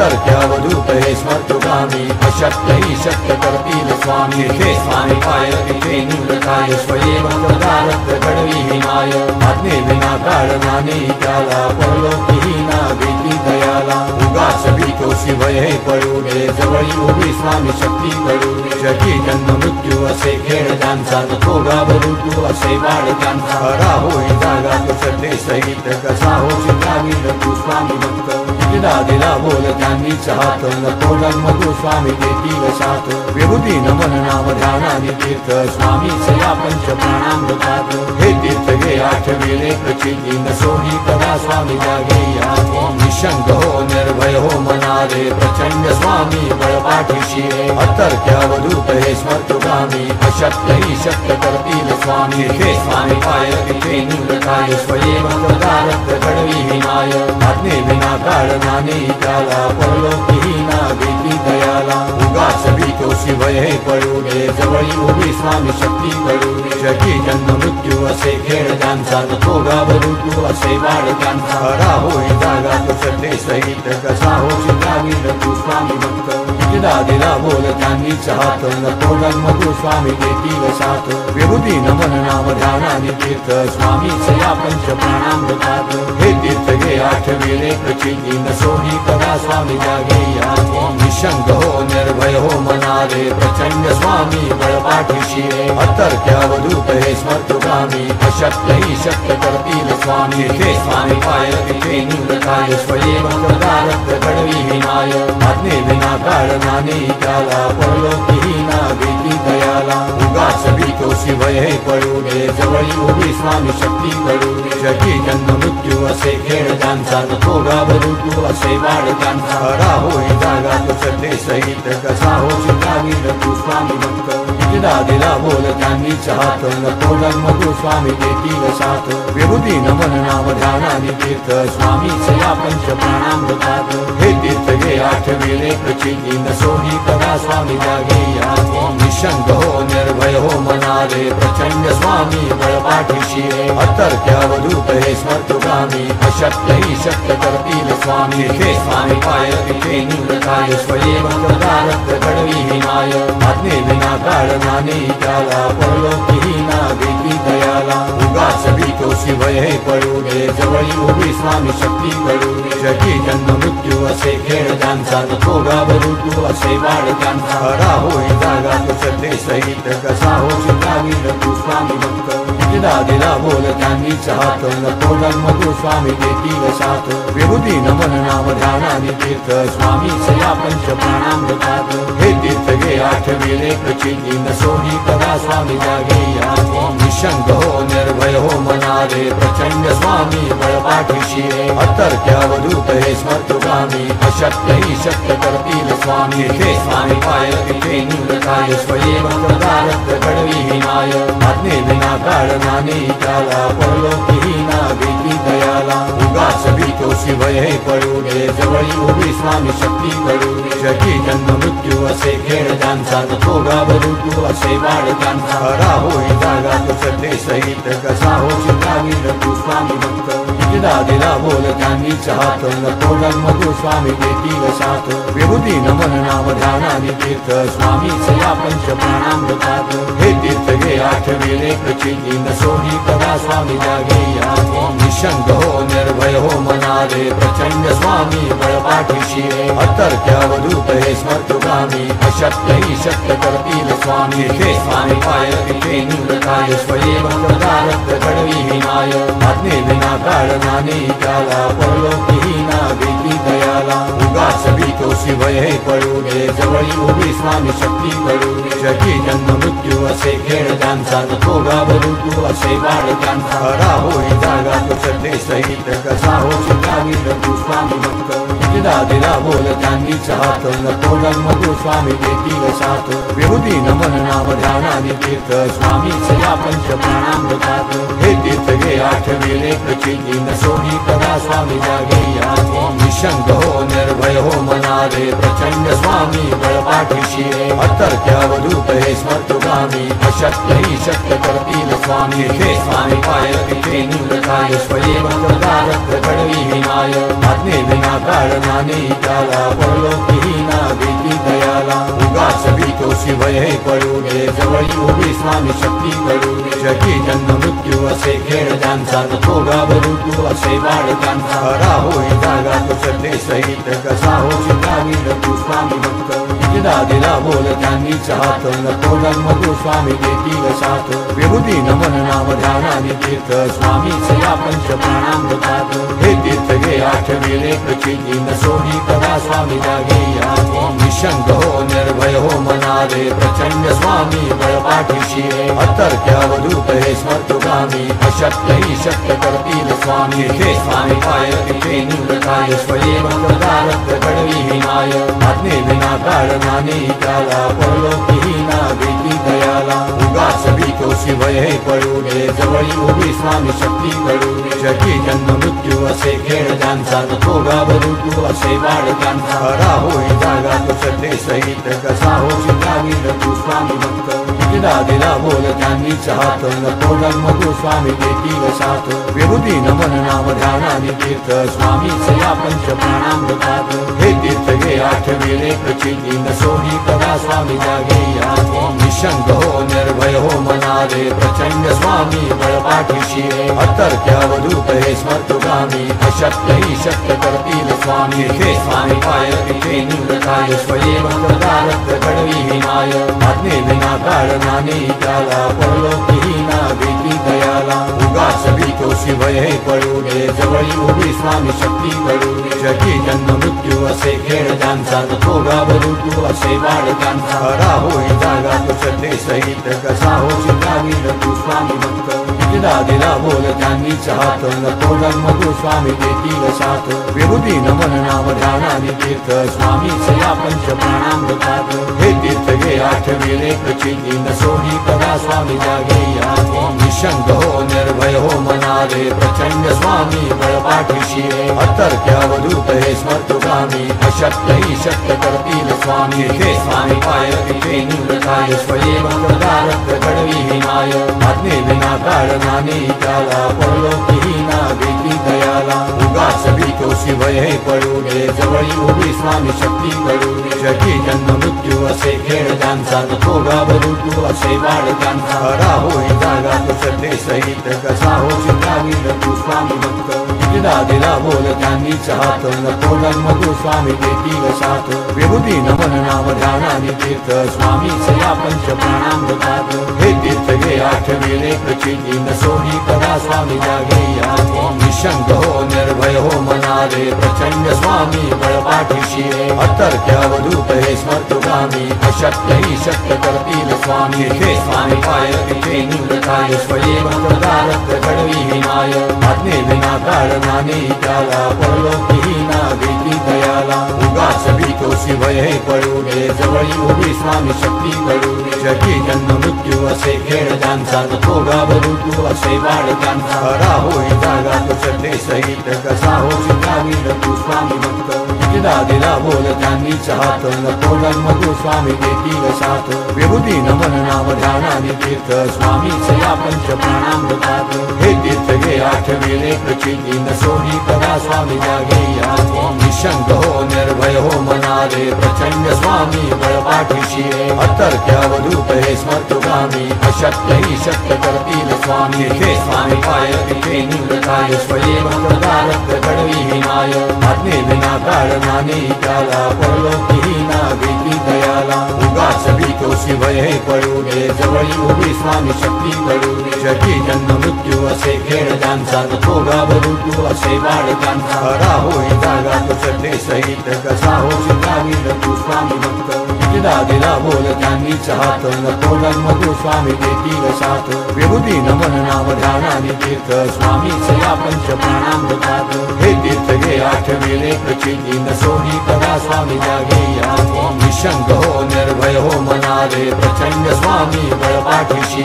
अतर्क्यावधूत हे स्मर्तुगामी अशक्य ही शक्य करतील स्वामी हे स्वामी पाय तिथे निवृताय स्वयं प्रकारक घडवी हिमाय आज्ञे विना कारणाने त्याला परलोकीही ना भीती दयाला उगाच भीतो शिवय हे पळू दे जवळी उभी स्वामी शक्ती कळू दे जगी जन्म मृत्यू असे खेळ त्यांचा नको घाबरू तू असे बाळ त्यांचा खरा होई जागा तो श्रद्धे सहित कसा हो शिकावी तू स्वामी भक्त दिला दिला बोल त्यांनीच हात नको जन्म तू स्वामी देतील साथ विभूती नमन नाम ध्यानाने तीर्थ स्वामीच या पंच प्राणामृतात हे तीर्थ घे आठविले प्रचिती न सोही कदा स्वामी जागे या निशंक हो निर्भय हो मनारे प्रचंड स्वामी बळ बळपाठीशी रे अतर्क्यावधूत हे स्मर्तुकामी अशक्य ही शक्य करतील स्वामी हे स्वामी पाय तिथे निवृत्ताय स्वयंवदारक्त घडवी हिमाय आज्ञे विना कारणाने त्याला परलोकीही ना भीती दयाला उगाच भीतो शिवय हे पळू दे जवळी उभी स्वामी शक्ती कळू दे जगी जन्म मृत्यू असे खेळ त्यांचा नको घाबरू तू असे बाळ त्यांचा खरा होई जागा तो श्रद्धे सहित कसा होशील जागीर तू स्वामी भक्त दिला दिला बोल त्यांनीच हात नको जन्म तू स्वामी देतील साथ विभूती नमन नाम ध्यानाने तीर्थ स्वामीच या पंच प्राणामृतात हे तीर्थ घे आठविले प्रचिती नसोही कदा स्वामी जागे या निशंक हो निर्भय हो मनारे प्रचंड स्वामी बळपाठीशी रे अतर्क्यावधूत हे स्मर्तुकामी अशक्य ही शक्य करतील स्वामी हे स्वामी पाय तिथे निवृत्ताय स्वयंवदारक्त घडवी हिमाय आज्ञे विना कारणाने त्याला परलोकीही ना भीती दयाला उगाच भीतो शिवय हे पळू दे जवळी उभी स्वामी शक्ती कळू दे जगी जन्म मृत्यू असे खेळ त्यांचा नको घाबरू तू असे बाळ त्यांचा खरा होई जागा तो श्रद्धे सहित कसा होशील जागीर तू स्वामी भक्त दिला दिला बोल त्यांनीच हात नको जन्म तू स्वामी देतील साथ विभूती नमन नाम ध्यानाने तीर्थ स्वामीच या पंच प्राणामृतात हे तीर्थ घे आठविले प्रचिती नसोही कदा स्वामी जागे या निशंक हो निर्भय हो मनारे प्रचंड स्वामी बळपाठीशी रे अतर्क्यावधूत हे स्मर्तुकामी अशक्य ही शक्य करतील स्वामी हे स्वामी पाय तिथे निवृत्ताय स्वयंवदारक्त घडवी हिमाय आज्ञे विना कारणाने त्याला परलोकीही ना भीती दयाला उगाच भीतो शिवय हे पळू दे जवळी उभी स्वामी शक्ती कळू दे जगी जन्म मृत्यू असे खेळ त्यांचा नको घाबरू तू असे बाळ त्यांचा खरा होई जागा तो श्रद्धे सहित कसा होशील जागीर तू स्वामी भक्त दिला दिला बोल त्यांनीच हात नको जन्म तू स्वामी देतील साथ विभूती नमन नाम ध्यानाने तीर्थ स्वामीच या पंच प्राणामृतात हे तीर्थ घे आठविले प्रचिती नसोही कदा स्वामी जागे या निशंक हो निर्भय हो मनारे प्रचंड स्वामी बळपाठीशी रे अतर्क्यावधूत हे स्मर्तुकामी अशक्य ही शक्य करतील स्वामी हे स्वामी पाय तिथे निवृत्ताय स्वयंवदारक्त घडवी हिमाय आज्ञे विना कारणाने त्याला परलोकीही ना भीती दयाला उगाच भीतो शिवय हे पळू दे जवळी उभी स्वामी शक्ती कळू दे जगी जन्म मृत्यू असे खेळ त्यांचा नको घाबरू तू असे बाळ त्यांचा खरा होई जागा तो श्रद्धे सहित कसा होशील जागीर तू स्वामी भक्त दिला दिला बोल त्यांनीच हात नको जन्म तू स्वामी देतील साथ विभूती नमन नाम ध्यानाने तीर्थ स्वामीच या पंच प्राणामृतात हे तीर्थ घे आठविले प्रचिती नसोही कदा स्वामी जागे या निशंक हो निर्भय हो मनारे प्रचंड स्वामी बळपाठीशी रे अतर्क्यावधूत हे स्मर्तुकामी अशक्य ही शक्य करतील स्वामी हे स्वामी पाय तिथे निवृत्ताय स्वयंवदारक्त घडवी हिमाय आज्ञे विना कारणाने त्याला परलोकीही ना भीती दयाला उगाच भीतो शिवय हे पळू दे जवळी उभी स्वामी शक्ती कळू दे जगी जन्म मृत्यू असे खेळ त्यांचा नको घाबरू तू असे बाळ त्यांचा खरा होई जागा तो श्रद्धे सहित कसा होशील जागीर तू स्वामी भक्त दिला दिला बोल त्यांनीच हात नको जन्म तू स्वामी देतील साथ विभूती नमन नाम ध्यानाने तीर्थ स्वामीच या पंच प्राणामृतात हे तीर्थ घे आठविले प्रचिती नसोही कदा स्वामी जागे या निशंक हो निर्भय हो मनारे प्रचंड स्वामी बळपाठीशी रे अतर्क्यावधूत हे स्मर्तुकामी अशक्य ही शक्य करतील स्वामी हे स्वामी पाय तिथे निवृत्ताय स्वयंवदारक्त घडवी हिमाय आज्ञे विना कारणाने त्याला परलोकीही ना भीती दयाला उगाच भीतो शिवय हे पळू दे जवळी उभी स्वामी शक्ती कळू दे जगी जन्म मृत्यू असे खेळ त्यांचा नको घाबरू तू असे बाळ त्यांचा खरा होई जागा तो श्रद्धे सहित कसा होशील जागीर तू स्वामी भक्त दिला दिला बोल त्यांनीच हात नको जन्म तू स्वामी देतील साथ विभूती नमन नाम ध्यानाने तीर्थ स्वामीच या पंच प्राणामृतात हे तीर्थ घे आठविले प्रचिती नसोही कदा स्वामी जागे या निशंक हो निर्भय हो मनारे प्रचंड स्वामी बळपाठीशी रे अतर्क्यावधूत हे स्मर्तुकामी अशक्य ही शक्य करतील स्वामी हे स्वामी पाय तिथे निवृत्ताय स्वयंवदारक्त घडवी हिमाय आज्ञे विना कारण कारणाने त्याला परलोकीहीना भीती दयाला उगाच भीतोसी भय पडू दे जवळी उभी स्वामी शक्ती कळू दे जगी जन्म मृत्यू असे खेळ ज्यांचा नको घाबरू तू असे बाळ त्यांचा खरा होई जागा तो श्रद्धे सहित कसा होशील जागीर तू स्वामी भक्त दिला दिला बोल त्यांनीच हात नको जन्म तू स्वामी देतील साथ विभूती नमन नाम ध्यानाने तीर्थ स्वामीच या पंच प्राणामृतात हे तीर्थ घे आठविले प्रचिती न सोही कदा स्वामी जागे या निशंक हो निर्भय हो मनारे प्रचंड स्वामी बळपाठीशी अतर्क्यावधूत हे स्मर्तुगामी अशक्य ही शक्य करतील स्वामी हे स्वामी पाय तिथे निवृताय स्वयं प्रदारक कडवी हिमाय आज्ञे विना कारणाने त्याला परलोकीहीना भीती दयाला उगाच भीतोसी भय पडू दे जवळी उभी स्वामी शक्ती कळू दे जगी जन्म मृत्यू असे खेळ ज्यांचा नको घाबरू तू असे बाळ त्यांचा खरा होई जागा तो श्रद्धे सहित कसा होशील जागीर तू स्वामी भक्त दिला दिला बोल त्यांनीच हात नको जन्म तू स्वामी देतील साथ विभूती नमन नाम ध्यानाने तीर्थ स्वामीच या पंच प्राणामृतात हे तीर्थ घे आठविले प्रचिती न सोही कदा स्वामी जागे या निशंक हो निर्भय हो मनारे प्रचंड स्वामी बळपाठीशी अतर्क्यावधूत हे स्मर्तुगामी अशक्य ही शक्य करतील स्वामी हे स्वामी पाय तिथे निवृताय स्वयं प्रदारक कडवी हिमाय आज्ञे विना कारणाने त्याला परलोकीहीना भीती दयाला उगाच भीतोसी भय पडू दे जवळी उभी स्वामी शक्ती कळू दे जगी जन्म मृत्यू असे खेळ ज्यांचा नको घाबरू तू असे बाळ त्यांचा खरा होई जागा तो श्रद्धे सहित कसा होशील जागीर तू स्वामी भक्त दिला दिला बोल त्यांनीच हात नको जन्म तू स्वामी देतील साथ विभूती नमन नाम ध्यानाने तीर्थ स्वामीच या पंच प्राणामृतात हे तीर्थ घे आठविले प्रचिती न सोही कदा स्वामी जागे या निशंक हो निर्भय हो मनारे प्रचंड स्वामी बळपाठीशी अतर्क्यावधूत हे स्मर्तुगामी अशक्य ही शक्य करतील स्वामी हे स्वामी पाय तिथे निवृताय स्वयं प्रदारक कडवी हिमाय आज्ञे विना कारणाने त्याला परलोकीहीना भीती दयाला उगाच भीतोसी भय पडू दे जवळी उभी स्वामी शक्ती कळू दे जगी जन्म मृत्यू असे खेळ ज्यांचा नको घाबरू तू असे बाळ त्यांचा खरा होई जागा तो श्रद्धे सहित कसा होशील जागीर तू स्वामी भक्त दिला दिला बोल त्यांनीच हात नको जन्म तू स्वामी देतील साथ विभूती नमन नाम ध्यानाने तीर्थ स्वामीच या पंच प्राणामृतात हे तीर्थ घे आठविले प्रचिती न सोही कदा स्वामी जागे या निशंक हो निर्भय हो मनारे प्रचंड स्वामी बळपाठीशी अतर्क्यावधूत हे स्मर्तुगामी अशक्य ही शक्य करतील स्वामी हे स्वामी पाय तिथे निवृताय स्वयं प्रदारक कडवी हिमाय आज्ञे विना कारणाने त्याला परलोकीहीना भीती दयाला उगाच भीतोसी भय पडू दे जवळी उभी स्वामी शक्ती कळू दे जगी जन्म मृत्यू असे खेळ ज्यांचा नको घाबरू तू असे बाळ त्यांचा खरा होई जागा तो श्रद्धे सहित कसा होशील जागीर तू स्वामी भक्त दिला दिला बोल त्यांनीच हात नको जन्म तू स्वामी देतील साथ विभूती नमन नाम ध्यानाने तीर्थ स्वामीच या पंच प्राणामृतात हे तीर्थ घे आठविले प्रचिती न सोही कदा स्वामी जागे या निशंक हो निर्भय हो मनारे प्रचंड स्वामी बळपाठीशी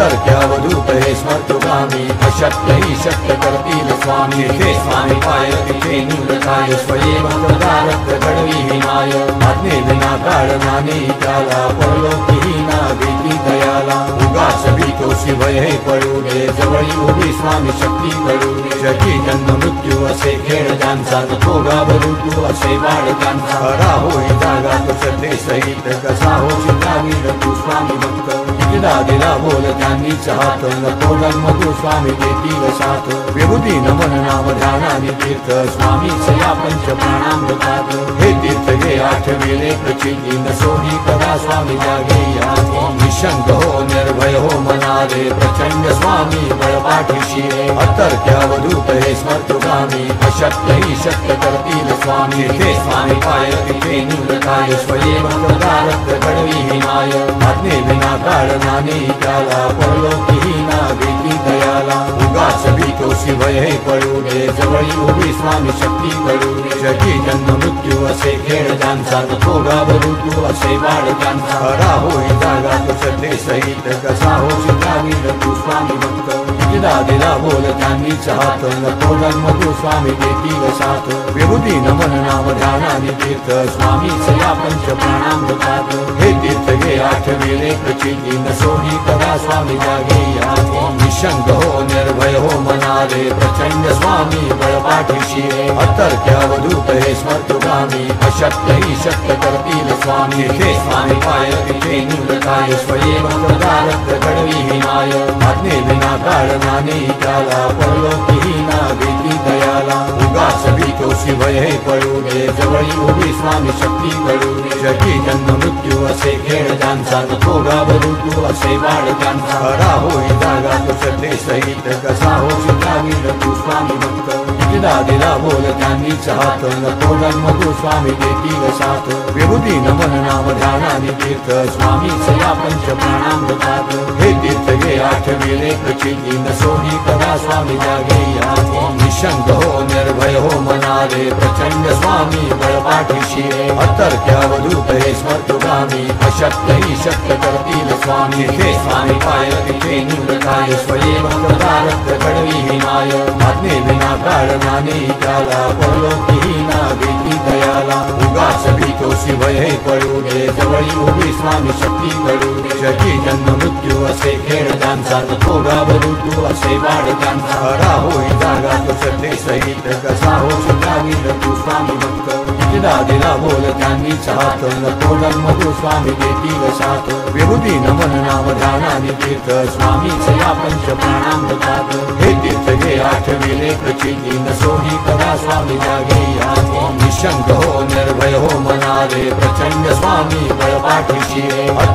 अतर्क्यावधूत हे स्मर्तुगामी अशक्य ही शक्य करतील स्वामी हे स्वामी पाय तिथे निवृताय स्वयं प्रदारक कडवी हिमाय आज्ञे विना कारणाने त्याला परलोकीहीना भीती दयाला उगाच भीतोसी भय पडू दे जवळी उभी स्वामी शक्ती कळू दे जगी जन्म मृत्यू असे खेळ ज्यांचा नको घाबरू तू असे बाळ त्यांचा खरा होई जागा तो श्रद्धे सहित कसा होशील जागीर तू स्वामी भक्त दिला दिला बोल त्यांनीच हात नको जन्म तू स्वामी देतील साथ विभूती नमन नाम ध्यानाने तीर्थ स्वामीच या पंच प्राणामृतात हे तीर्थ घे आठविले प्रचिती न सोही कदा स्वामी जागे या निशंक हो निर्भय हो मनारे प्रचंड स्वामी बळपाठीशी अतर्क्यावधूत हे स्मर्तुगामी अशक्य ही शक्य करतील स्वामी हे स्वामी पाय तिथे निवृताय स्वयं प्रदारक कडवी हिमाय आज्ञे विना कारणाने त्याला परलोकीहीना भीती दया दयाला उगाच भीतोसी भय हे पडू दे जवळी उभी स्वामी शक्ती करू दे जगी जन्म मृत्यू असे खेळ ज्यांचा थोडा बरू तू असे बाळ ज्यांचा खरा होई जागा तो श्रद्धे सहित कसा होशी जागी तू स्वामी भक्त दिला दिला बोल त्यांनीच हात नको जन्म तू स्वामी देतील साथ विभूती नमन नाम ध्यानाने तीर्थ स्वामीच या पंच प्राणामृतात हे तीर्थ घे आठविले प्रचिती नसोही कदा स्वामी जागे या निशंक हो निर्भय हो मनारे प्रचंड स्वामी बळपाठीशी अतर्क्यावधूत हे स्मर्तुगामी अशक्य ही शक्य करतील स्वामी हे स्वामी पाय तिथे निवृताय स्वयं भक्तदारक कडवी हिमाय आज्ञे विना कारणाने त्याला परलोकीही ना भीती दयाला उगाच भीतोसी भय हे पडू दे जवळी उभी स्वामी शक्ती करू दे जगी जन्म मृत्यू असे खेळ ज्यांचा थोडा बरू तू असे बाळ ज्यांचा खरा होई जागा तो श्रद्धे सहित कसा होशी जागी तू स्वामी भक्त दिला दिला बोल त्यांनीच हात नको जन्म तू स्वामी देतील साथ विभूती नमन नाम ध्यानाने तीर्थ स्वामीच या पंच प्राणामृतात हे तीर्थ घे आठविले प्रचिती नसोही कदा स्वामी जागे या निशंक हो निर्भय हो मनारे प्रचंड स्वामी बळपाठीशी अतर्क्यावधूत हे स्मर्तुगामी अशक्य ही शक्य करतील स्वामी हे स्वामी पाय तिथे निवृताय स्वयं भक्तदारक कडवी हिमाय आज्ञे विना कारणाने त्याला परलोकीही ना भीती दयाला उगाच भीतोसी भय हे पडू दे जवळी उभी स्वामी शक्ती करू दे जगी जन्म मृत्यू असे खेळ ज्यांचा थोडा बरू तू असे बाळ ज्यांचा खरा होई जागा तो श्रद्धे सहित कसा होशी जागी तू स्वामी भक्त दिला दिला बोल त्यांनीच हात नको जन्म तू स्वामी देतील साथ विभूती नमन नाम ध्यानाने तीर्थ स्वामीच या पंच प्राणामृतात हे तीर्थ घे आठविले प्रचिती नसोही कदा स्वामी जागे या निशंक हो निर्भय हो मनारे प्रचंड स्वामी बळपाठीशी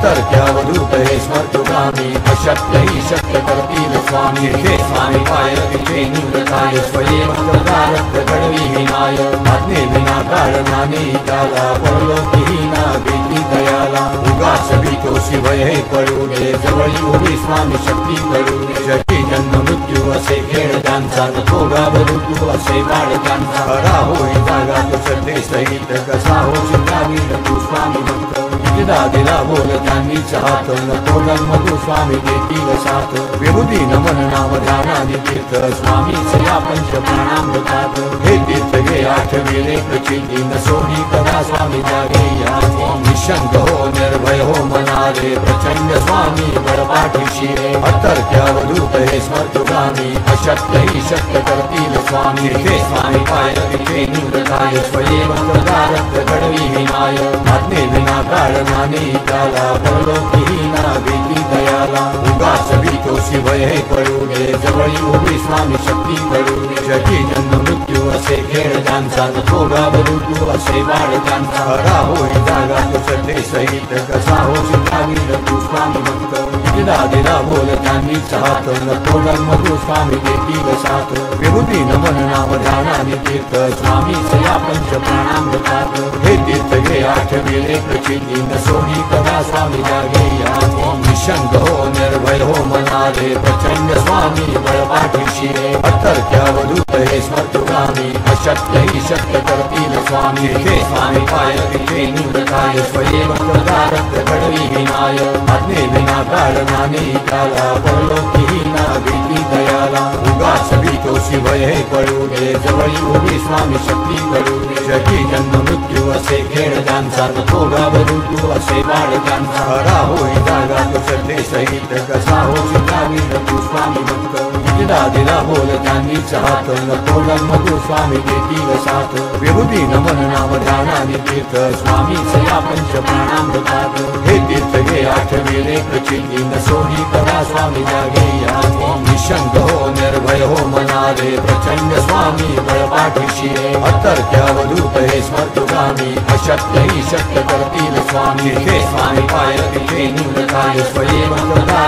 अतर्क्यावधूत हे स्मर्तुगामी अशक्य ही शक्य करतील स्वामी हे स्वामी पाय तिथे निवृताय स्वयं भक्तदारक कडवी हिमाय आज्ञे विना कारणाने त्याला परलोकीही ना भीती दयाला उगाच भीतोसी भय हे पडू दे जवळी उभी स्वामी शक्ती करू दे जगी जन्म मृत्यू असे खेळ ज्यांचा थोडा बरू तू असे बाळ ज्यांचा खरा होई जागा तो श्रद्धे सहित कसा होशी जागी तू स्वामी भक्त दिला दिला बोल त्यांनीच हात नको जन्म तू स्वामी देतील साथ विभूती नमन नाम ध्यानाने तीर्थ स्वामीच या पंच प्राणामृतात हे तीर्थ घे आठविले प्रचिती नसोही कदा स्वामी जागे या निशंक हो निर्भय हो मनारे प्रचंड स्वामी बळपाठीशी अतर्क्यावधूत हे स्मर्तुगामी अशक्य ही शक्य करतील स्वामी हे स्वामी पाय तिथे निवृताय स्वयं भक्तदारक कडवी हिमाय आज्ञे विना कारणाने त्याला परलोकीही ना भीती दयाला उगाच भीतोसी भय हे पडू दे जवळी उभी स्वामी शक्ती करू दे जगी जन्म मृत्यू असे खेळ ज्यांचा थोडा बरू तू असे बाळ ज्यांचा खरा होई जागा तो श्रद्धे सहित कसा होशी जागी तू स्वामी भक्त दिला दिला बोल त्यांनीच हात नको जन्म तू स्वामी देतील साथ विभूती नमन नाम ध्यानाने तीर्थ स्वामीच या पंच प्राणामृतात हे तीर्थ घे आठविले प्रचिती नसोही कदा स्वामी जागे या निशंक हो निर्भय हो मनारे प्रचंड स्वामी बळपाठीशी अतर्क्यावधूत हे स्मर्तुगामी अशक्य ही शक्य करतील स्वामी हे स्वामी पाय तिथे निवृताय स्वयं भक्तदारक कडवी हिमाय आज्ञे विना कारणाने त्याला परलोकीही ना भीती दयाला उगाच भीतोसी भय हे पडू दे जवळी उभी स्वामी शक्ती करू दे जगी जन्म मृत्यू असे खेळ ज्यांचा थोडा बरू तू असे बाळ ज्यांचा खरा होई जागा तो श्रद्धे सहित कसा होशी जागी तू स्वामी भक्त दिला दिला बोल त्यांनीच हात नको जन्म तू स्वामी देतील साथ विभूती नमन नाम ध्यानाने तीर्थ स्वामीच या पंच प्राणामृतात हे तीर्थ घे आठविले प्रचिती नसोही कदा स्वामी जागे या निशंक हो निर्भय हो मनारे प्रचंड स्वामी बळपाठीशी अतर्क्यावधूत हे स्मर्तुगामी अशक्य ही शक्य करतील स्वामी हे स्वामी पाय तिथे निवृत्ताय स्वयं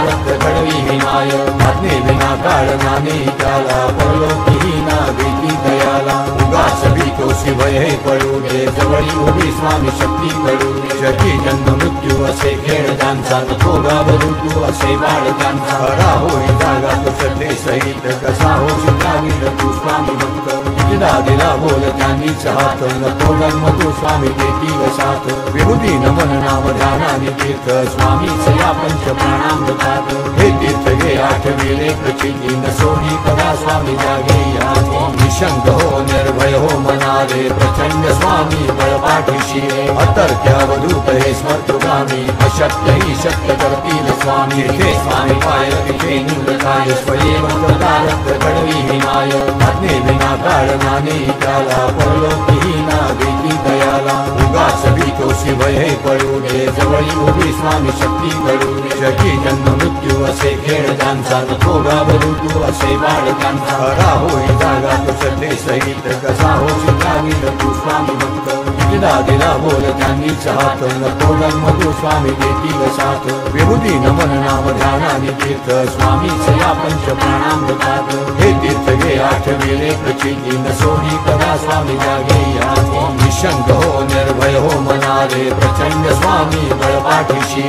रक्त घडवी हिमाय आज्ञे विना काळनाने त्याला परलोकी ना भीती दयाला उगाच भीतोसी भय हे पडू दे जवळी उभी स्वामी शक्ती करू दे जगी जन्म मृत्यू असे खेळ त्यांचा थोडा बदलू असे बाळकांचा खरा होई जागा तो श्रद्धे सहित कसा होशी कावीर तू स्वामी भक्त दिला दिला बोल त्यांनीच हात नको जन्म तू स्वामी देतील साथ विभूती नमन नाम ध्यानाने तीर्थ स्वामीच या पंच प्राणामृतात हे तीर्थ घे आठविले प्रचिती न सोडी कदा स्वामी जागे याने निशंक हो निर्भय हो मनारे प्रचंड स्वामी बळपाठीशी अतर्क्यावधूत हे स्मर्तुगामी अशक्य ही शक्य करतील स्वामी हे स्वामी पाय तिथे निवृत्ताय स्वयं रक्त घडवी हिमाय आज्ञे विना काळनाने त्याला परलोकी ना भीती दयाला उगाच भीतोसी भय हे पडू दे जवळी उभी स्वामी शक्ती करू दे जगी जन्म मृत्यू असे खेळ त्यांचा थोडा बदलू असे बाळकांचा खरा होई जागा तो श्रद्धे सहित कसा होशी कावीर तू स्वामी भक्त दिला दिला बोल त्यांनीच हात नको जन्म तू स्वामी देतील साथ विभूती नमन नाम ध्यानाने तीर्थ स्वामीच या पंच प्राणामृतात हे तीर्थ घे आठविले प्रचिती न सोडी कदा स्वामी जागे याने निशंक हो निर्भय हो मनारे प्रचंड स्वामी बळपाठीशी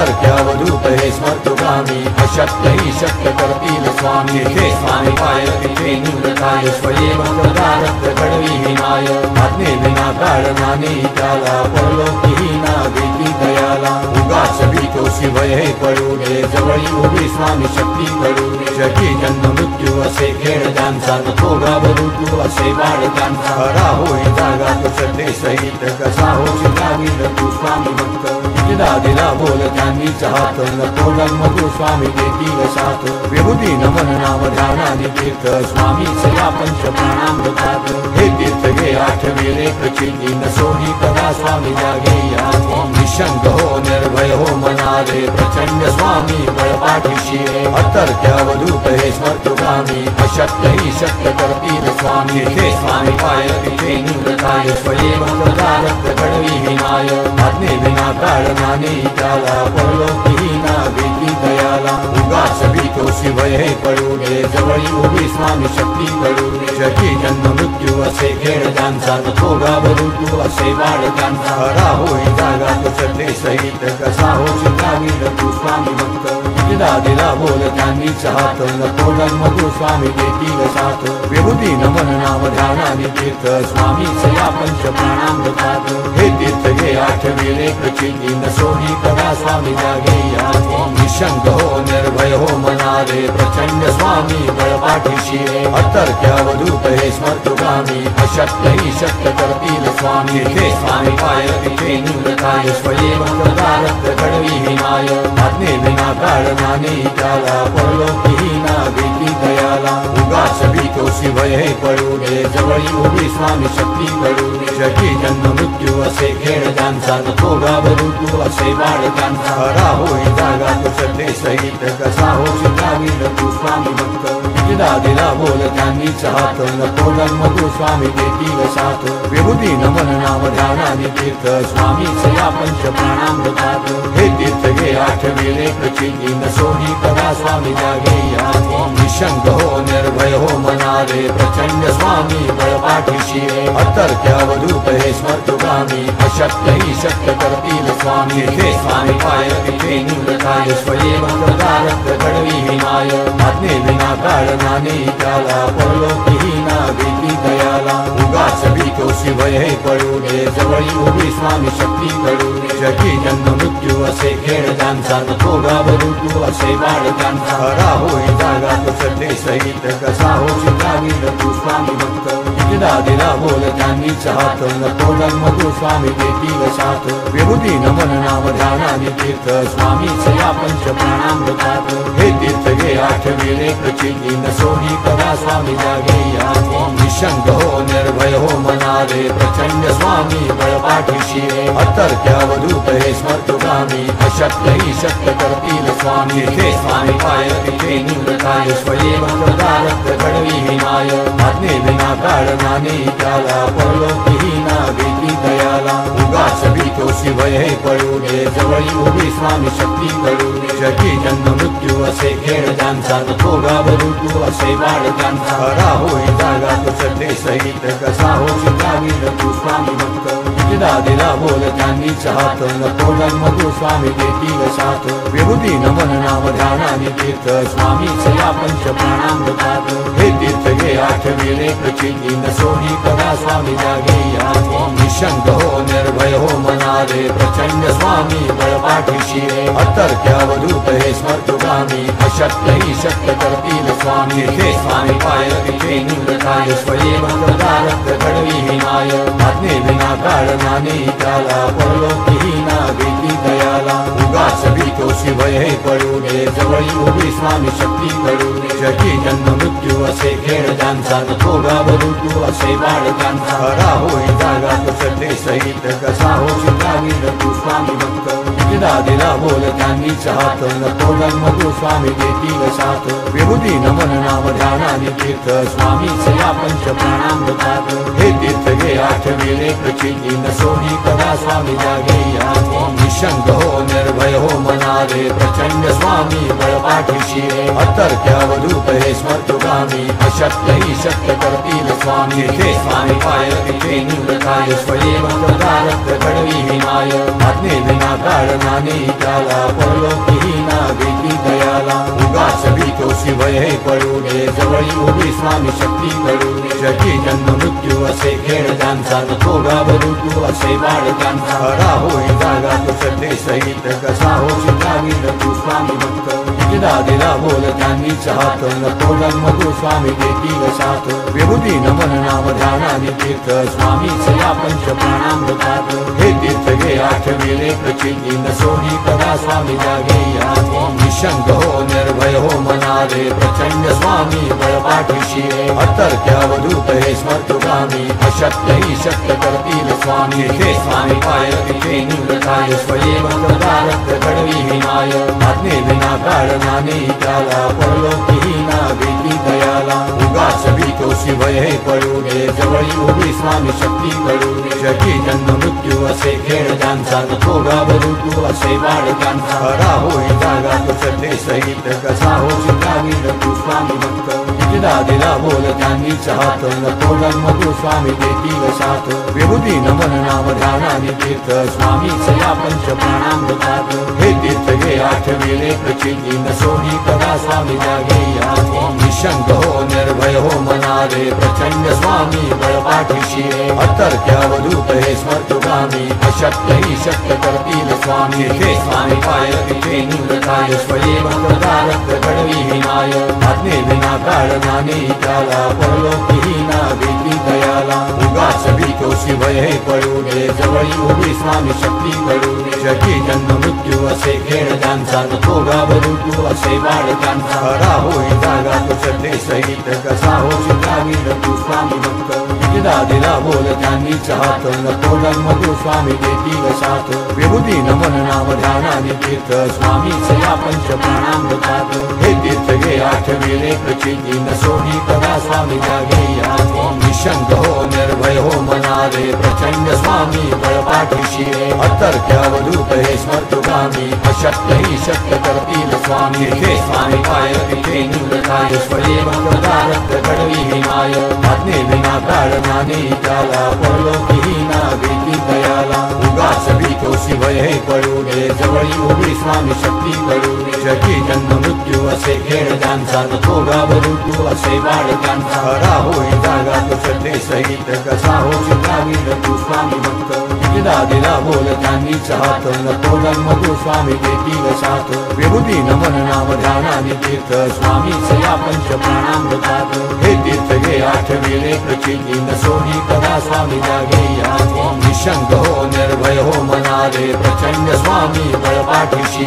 अतर्क्यावधूत हे स्मर्तुगामी अशक्य ही शक्य करतील स्वामी हे स्वामी पाय तिथे निवृत्ताय स्वयं रक्त घडवी हिमाय आज्ञे विना काळनाने त्याला परलोकी ना भीती दयाला उगाच भीतोसी भय हे पडू दे जवळी उभी स्वामी शक्ती करू दे जगी जन्म मृत्यू असे खेळ त्यांचा थोडा बदलू असे बाळकांचा खरा होई जागा तो श्रद्धे सहित कसा होशी कावीर तू स्वामी भक्त दिला दिला बोल त्यांनीच हात नको जन्म तू स्वामी देतील साथ विभूती नमन नाम ध्यानाने तीर्थ स्वामीच या पंच प्राणामृतात हे तीर्थ घे आठविले प्रचिती न सोडी कदा स्वामी जागे याने निशंक हो निर्भय हो मनारे प्रचंड स्वामी बळपाठीशी अतर्क्यावधूत हे स्मर्तुगामी अशक्य ही शक्य करतील स्वामी हे स्वामी पाय तिथे निवृत्ताय स्वयं रक्त घडवी हिमाय आज्ञे विना काळनाने त्याला परलोकी ना भीती दयाला उगाच भीतोसी भय हे पडू दे जवळी उभी स्वामी शक्ती करू दे जगी जन्म मृत्यू असे खेळ त्यांचा थोडा बदलू असे बाळकांचा खरा होई जागा तो श्रद्धे सहित कसा होशी कावीर तू स्वामी भक्त दिला दिला बोल त्यांनीच हात नको जन्म तू स्वामी देतील साथ विभूती नमन नाम ध्यानाने तीर्थ स्वामीच या पंच प्राणामृतात हे तीर्थ घे आठविले प्रचिती न सोडी कदा स्वामी जागे याने निशंक हो निर्भय हो मनारे प्रचंड स्वामी बळपाठीशी अतर्क्यावधूत हे स्मर्तुगामी अशक्य ही शक्य करतील स्वामी हे स्वामी पाय तिथे निवृत्ताय स्वयं रक्त घडवी हिमाय आज्ञे विना काळनाने त्याला परलोकी ना भीती दयाला उगाच भीतोसी भय हे पडू दे जवळी उभी स्वामी शक्ती करू दे जगी जन्म मृत्यू असे खेळ त्यांचा थोडा बदलू असे बाळकांचा खरा होई जागा तो श्रद्धे सहित कसा होशी कावीर तू स्वामी भक्त दिला दिला बोल त्यांनीच हात नको जन्म तू स्वामी देतील साथ विभूती नमन नाम ध्यानाने तीर्थ स्वामीच या पंच प्राणामृतात हे तीर्थ घे आठविले प्रचिती न सोडी कदा स्वामी जागे याने निशंक हो निर्भय हो मनारे प्रचंड स्वामी बळपाठीशी अतर्क्यावधूत हे स्मर्तुगामी अशक्य ही शक्य करतील स्वामी हे स्वामी पाय तिथे निवृत्ताय स्वयं रक्त घडवी हिमाय आज्ञे विना काळनाने त्याला परलोकी ना भीती दयाला उगाच भीतोसी भय हे पडू दे जवळी उभी स्वामी शक्ती करू दे जगी जन्म मृत्यू असे खेळ त्यांचा थोडा बदलू असे बाळकांचा खरा होई जागा तो श्रद्धे सहित कसा होशी कावीर तू स्वामी भक्त दिला दिला बोल त्यांनीच हात नको जन्म तू स्वामी देतील साथ विभूती नमन नाम ध्यानाने तीर्थ स्वामीच या पंच प्राणामृतात हे तीर्थ घे आठविले प्रचिती न सोडी कदा स्वामी जागे याने निशंक हो निर्भय हो मनारे प्रचंड स्वामी बळपाठीशी अतर्क्यावधूत हे स्मर्तुगामी अशक्य ही शक्य करतील स्वामी हे स्वामी पाय तिथे निवृत्ताय स्वयं रक्त घडवी हिमाय आज्ञे विना काळनाने त्याला परलोकी ना भीती दयाला तोसी भय हे पळू दे जवळी उभी स्वामी शक्ती कळू दे जगी जन्म मृत्यू असे खेळ ज्यांचा तो घाबरू तू असे बाळ त्यांचा खरा होई जागा तो श्रद्धे सहित कसा होशी जागीर तू स्वामी भक्त दिला दिला बोल त्यांनी चाहत नको जन्म तू स्वामी देतील साथ विभूती नमन नाम ध्यानानि तीर्थ स्वामी सया पंच प्राणामृतात हे तीर्थ घे आठवी रेख चिती न सोही कदा स्वामी जागे याती निशंक हो निर्भय हो मनारे प्रचंड स्वामी बळ पाठीशी अतर्क्यावधूत हे स्मर्तुगामी अशक्य ही शक्य करतील स्वामी हे स्वामी पाय तिथे निवृत्ताय स्वयं भक्तदारक घडवी हिमाय आज्ञे विना कारणाने त्याला परलोकी ना वेदी दयाला उगाच भीतोसी भय हे पळू दे जवळी उभी स्वामी शक्ती कळू दे जगी जन्म मृत्यू असे खेळ ज्यांचा तो घाबरू तू असे बाळ त्यांचा खरा होई जागा तो श्रद्धे सहित कसा होशी जागीर तू स्वामी भक्त दिला दिला बोल त्यांनी चाहत नको जन्म तू स्वामी देतील साथ विभूती नमन नाम ध्यानानि तीर्थ स्वामी सया पंच प्राणामृतात हे तीर्थ घे आठवी रेख चिती न सोही कदा स्वामी जागे याती निशंक हो निर्भय हो मनारे प्रचंड स्वामी बळ पाठीशी अतर्क्यावधूत हे स्मर्तुगामी अशक्य ही शक्य करतील स्वामी हे स्वामी पाय तिथे निवृत्ताय स्वयं भक्तदारक घडवी हिमाय आज्ञे विना कारणाने त्याला परलोकी ना वेदी दयाला उगाच भीतोसी भय हे पळू दे जवळी उभी स्वामी शक्ती कळू दे जगी जन्म मृत्यू असे खेळ ज्यांचा तो घाबरू तू असे बाळ त्यांचा खरा होई जागा तो श्रद्धे सहित कसा होशी जागीर तू स्वामी भक्त दिला दिला बोल त्यांनी चाहत नको जन्म तू स्वामी देतील साथ विभूती नमन नाम ध्यानानि तीर्थ स्वामी सया पंच प्राणामृतात हे तीर्थ घे आठवी रेख चिती न सोही कदा स्वामी जागे याती निशंक हो निर्भय हो मनारे प्रचंड स्वामी बळ पाठीशी अतर्क्यावधूत हे स्मर्तुगामी अशक्य ही शक्य करतील स्वामी हे स्वामी पाय तिथे निवृत्ताय स्वयं भक्तदारक घडवी हिमाय आज्ञे विना कारणाने त्याला परलोकी ना वेदी दयाला उगाच भीतोसी भय हे पळू दे जवळी उभी स्वामी शक्ती कळू दे जगी जन्म मृत्यू असे खेळ ज्यांचा तो घाबरू तू असे बाळ त्यांचा खरा होई जागा तो श्रद्धे सहित कसा होशी जागीर तू स्वामी भक्त दिला दिला बोल त्यांनी चाहत नको जन्म तू स्वामी देतील साथ विभूती नमन नाम ध्यानानि तीर्थ स्वामी सया पंच प्राणामृतात हे तीर्थ घे आठवी रेख चिती न सोही कदा स्वामी जागे याती निशंक हो निर्भय हो मनारे प्रचंड स्वामी बळ पाठीशी अतर्क्यावधूत हे स्मर्तुगामी अशक्य ही शक्य करतील स्वामी हे स्वामी पाय तिथे निवृत्ताय स्वयं भक्तदारक घडवी हिमाय आज्ञे विना कारणाने त्याला परलोकी ना वेदी दयाला उगाच भीतोसी भय हे पळू दे जवळी उभी स्वामी शक्ती कळू दे जगी जन्म मृत्यू असे खेळ ज्यांचा तो घाबरू तू असे बाळ त्यांचा खरा होई जागा तो श्रद्धे सहित कसा होशी जागीर तू स्वामी भक्त दिला दिला बोल त्यांनी चाहत नको जन्म तू स्वामी देतील साथ विभूती नमन नाम ध्यानानि तीर्थ स्वामी सया पंच प्राणामृतात हे तीर्थ घे आठवी रेख चिती न सोही कदा स्वामी जागे याती निशंक हो निर्भय हो मनारे प्रचंड स्वामी बळ पाठीशी अतर्क्यावधूत हे स्मर्तुगामी अशक्य ही शक्य करतील स्वामी हे स्वामी पाय तिथे निवृत्ताय स्वयं भक्तदारक घडवी हिमाय आज्ञे विना कारणाने त्याला परलोकी ना वेदी दयाला उगाच भीतोसी भय हे पळू दे जवळी उभी स्वामी शक्ती कळू दे जगी जन्म मृत्यू असे खेळ ज्यांचा तो घाबरू तू असे बाळ त्यांचा खरा होई जागा तो श्रद्धे सहित कसा होशी जागीर तू स्वामी भक्त दिला दिला बोल त्यांनी चाहत नको जन्म तू स्वामी देतील साथ विभूती नमन नाम ध्यानानि तीर्थ स्वामी सया पंच प्राणामृतात हे तीर्थ घे आठवी रेख चिती न सोही कदा स्वामी जागे याती निशंक हो निर्भय हो मनारे प्रचंड स्वामी बळ पाठीशी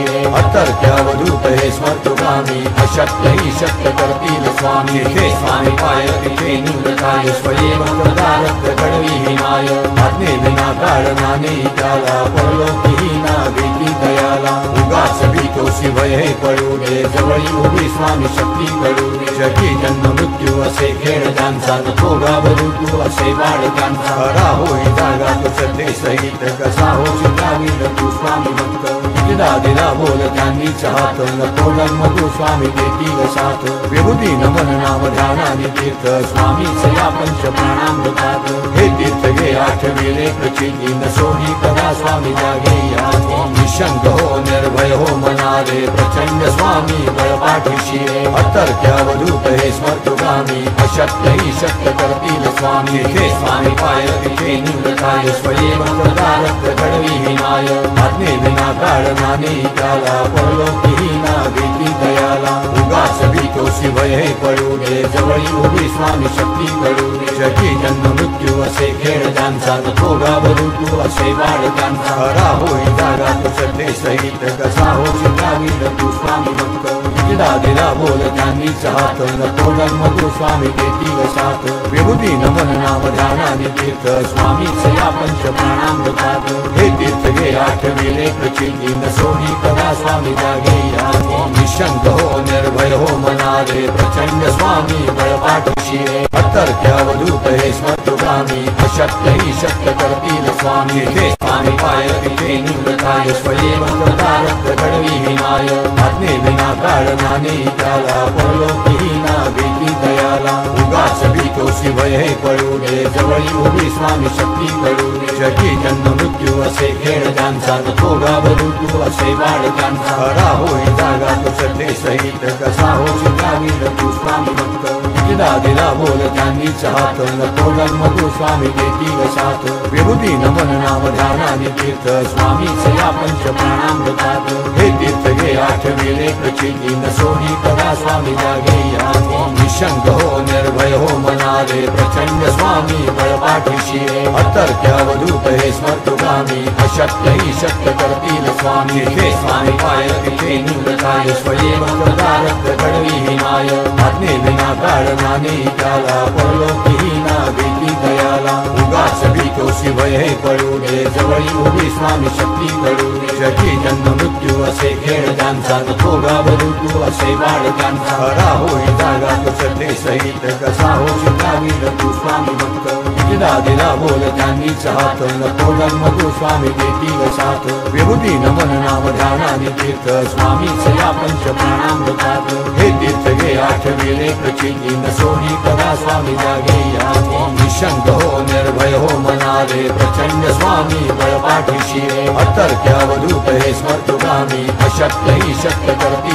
अतर्क्यावधूत हे स्मर्तुगामी अशक्य ही शक्य करतील स्वामी हे स्वामी पाय तिथे निवृत्ताय स्वयं भक्तदारक घडवी हिमाय आज्ञे विना कारणाने त्याला परलोकी ना वेदी दयाला उगाच भीतोसी भय हे पळू दे जवळी उभी स्वामी शक्ती कळू दे जगी जन्म मृत्यू असे खेळ ज्यांचा तो घाबरू तू असे बाळ त्यांचा खरा होई जागा तो श्रद्धे सहित कसा होशील गावील तू स्वामी भक्त दिला दिला बोल त्यांनीच हात नको धर्म तू स्वामी देतील साथ विभूती नमन नाम ध्यानाने तीर्थ स्वामीच या पंच प्राणामृतात हे तीर्थ घे आठविले प्रचिती नसोही कदा स्वामी जागे या निशंक हो निर्भय हो मनारे प्रचंड स्वामी बळपाठीशी रे अतर्क्यावधूत हे स्मर्तुगामी अशक्य ही शक्य करतील स्वामी हे स्वामी पाय तिथे निवृताय स्वयंवरदारक घडवी हिमाय आज्ञे विना काळनाने त्याला परलोकीही ना भीती दयाला उगाच भीतोसी भय हे पडू दे जवळी उभी स्वामी शक्ती करू दे जगी जन्म मृत्यू असे खेळ त्यांचा नको घाबरू तू असे बाळ त्यांचा हरा होई जागा तो श्रद्धे सहित कसा होशील गावील तू स्वामी भक्त दिला दिला बोल त्यांनीच हात नको धर्म तू स्वामी देतील साथ विभूती नमन नाम ध्यानाने तीर्थ स्वामीच या पंच प्राणामृतात हे तीर्थ घे आठविले प्रचिती नसोही कदा स्वामी जागे या निशंक हो निर्भय हो मनारे प्रचंड स्वामी बळपाठीशी रे अतर्क्यावधूत हे स्मर्तुगामी अशक्य ही शक्य करतील स्वामी हे स्वामी पाय तिथे निवृताय स्वयंवरदारक घडवी हिमाय आज्ञे विना काळनाने त्याला परलोकीही ना भीती दयाला उगाच भीतोसी भय हे पडू दे जवळी उभी स्वामी शक्ती करू दे जगी जन्म मृत्यू असे खेळ त्यांचा नको घाबरू तू असे बाळ त्यांचा हरा होई जागा तो श्रद्धे सहित कसा होशील गावील तू स्वामी भक्त दिला दिला बोल त्यांनीच हात नको धर्म तू स्वामी देतील साथ विभूती नमन नाम ध्यानाने तीर्थ स्वामीच या पंच प्राणामृतात हे तीर्थ घे आठविले प्रचिती नसोही कदा स्वामी जागे या निशंक हो निर्भय हो मनारे प्रचंड स्वामी बळपाठीशी रे अतर्क्यावधूत हे स्मर्तुगामी अशक्य ही शक्य करतील स्वामी हे स्वामी पाय तिथे निवृताय स्वयंवरदारक घडवी हिमाय आज्ञे विना काळनाने त्याला परलोकीही ना भीती दयाला उगाच भीतोसी भय हे पडू दे जवळी उभी स्वामी शक्ती करू दे जगी जन्म मृत्यू असे खेळ त्यांचा नको घाबरू तू असे बाळ त्यांचा हरा होई जागा तो श्रद्धे सहित कसा होशील गावील तू स्वामी भक्त दिला दिला बोल त्यांनीच हात नको धर्म तू स्वामी देतील साथ विभूती नमन नाम ध्यानाने तीर्थ स्वामीच या पंच प्राणामृतात हे तीर्थ घे आठविले प्रचिती नसोही कदा स्वामी जागे या निशंक हो निर्भय हो मनारे प्रचंड स्वामी बळपाठीशी रे अतर्क्यावधूत हे स्मर्तुगामी अशक्य ही शक्य करतील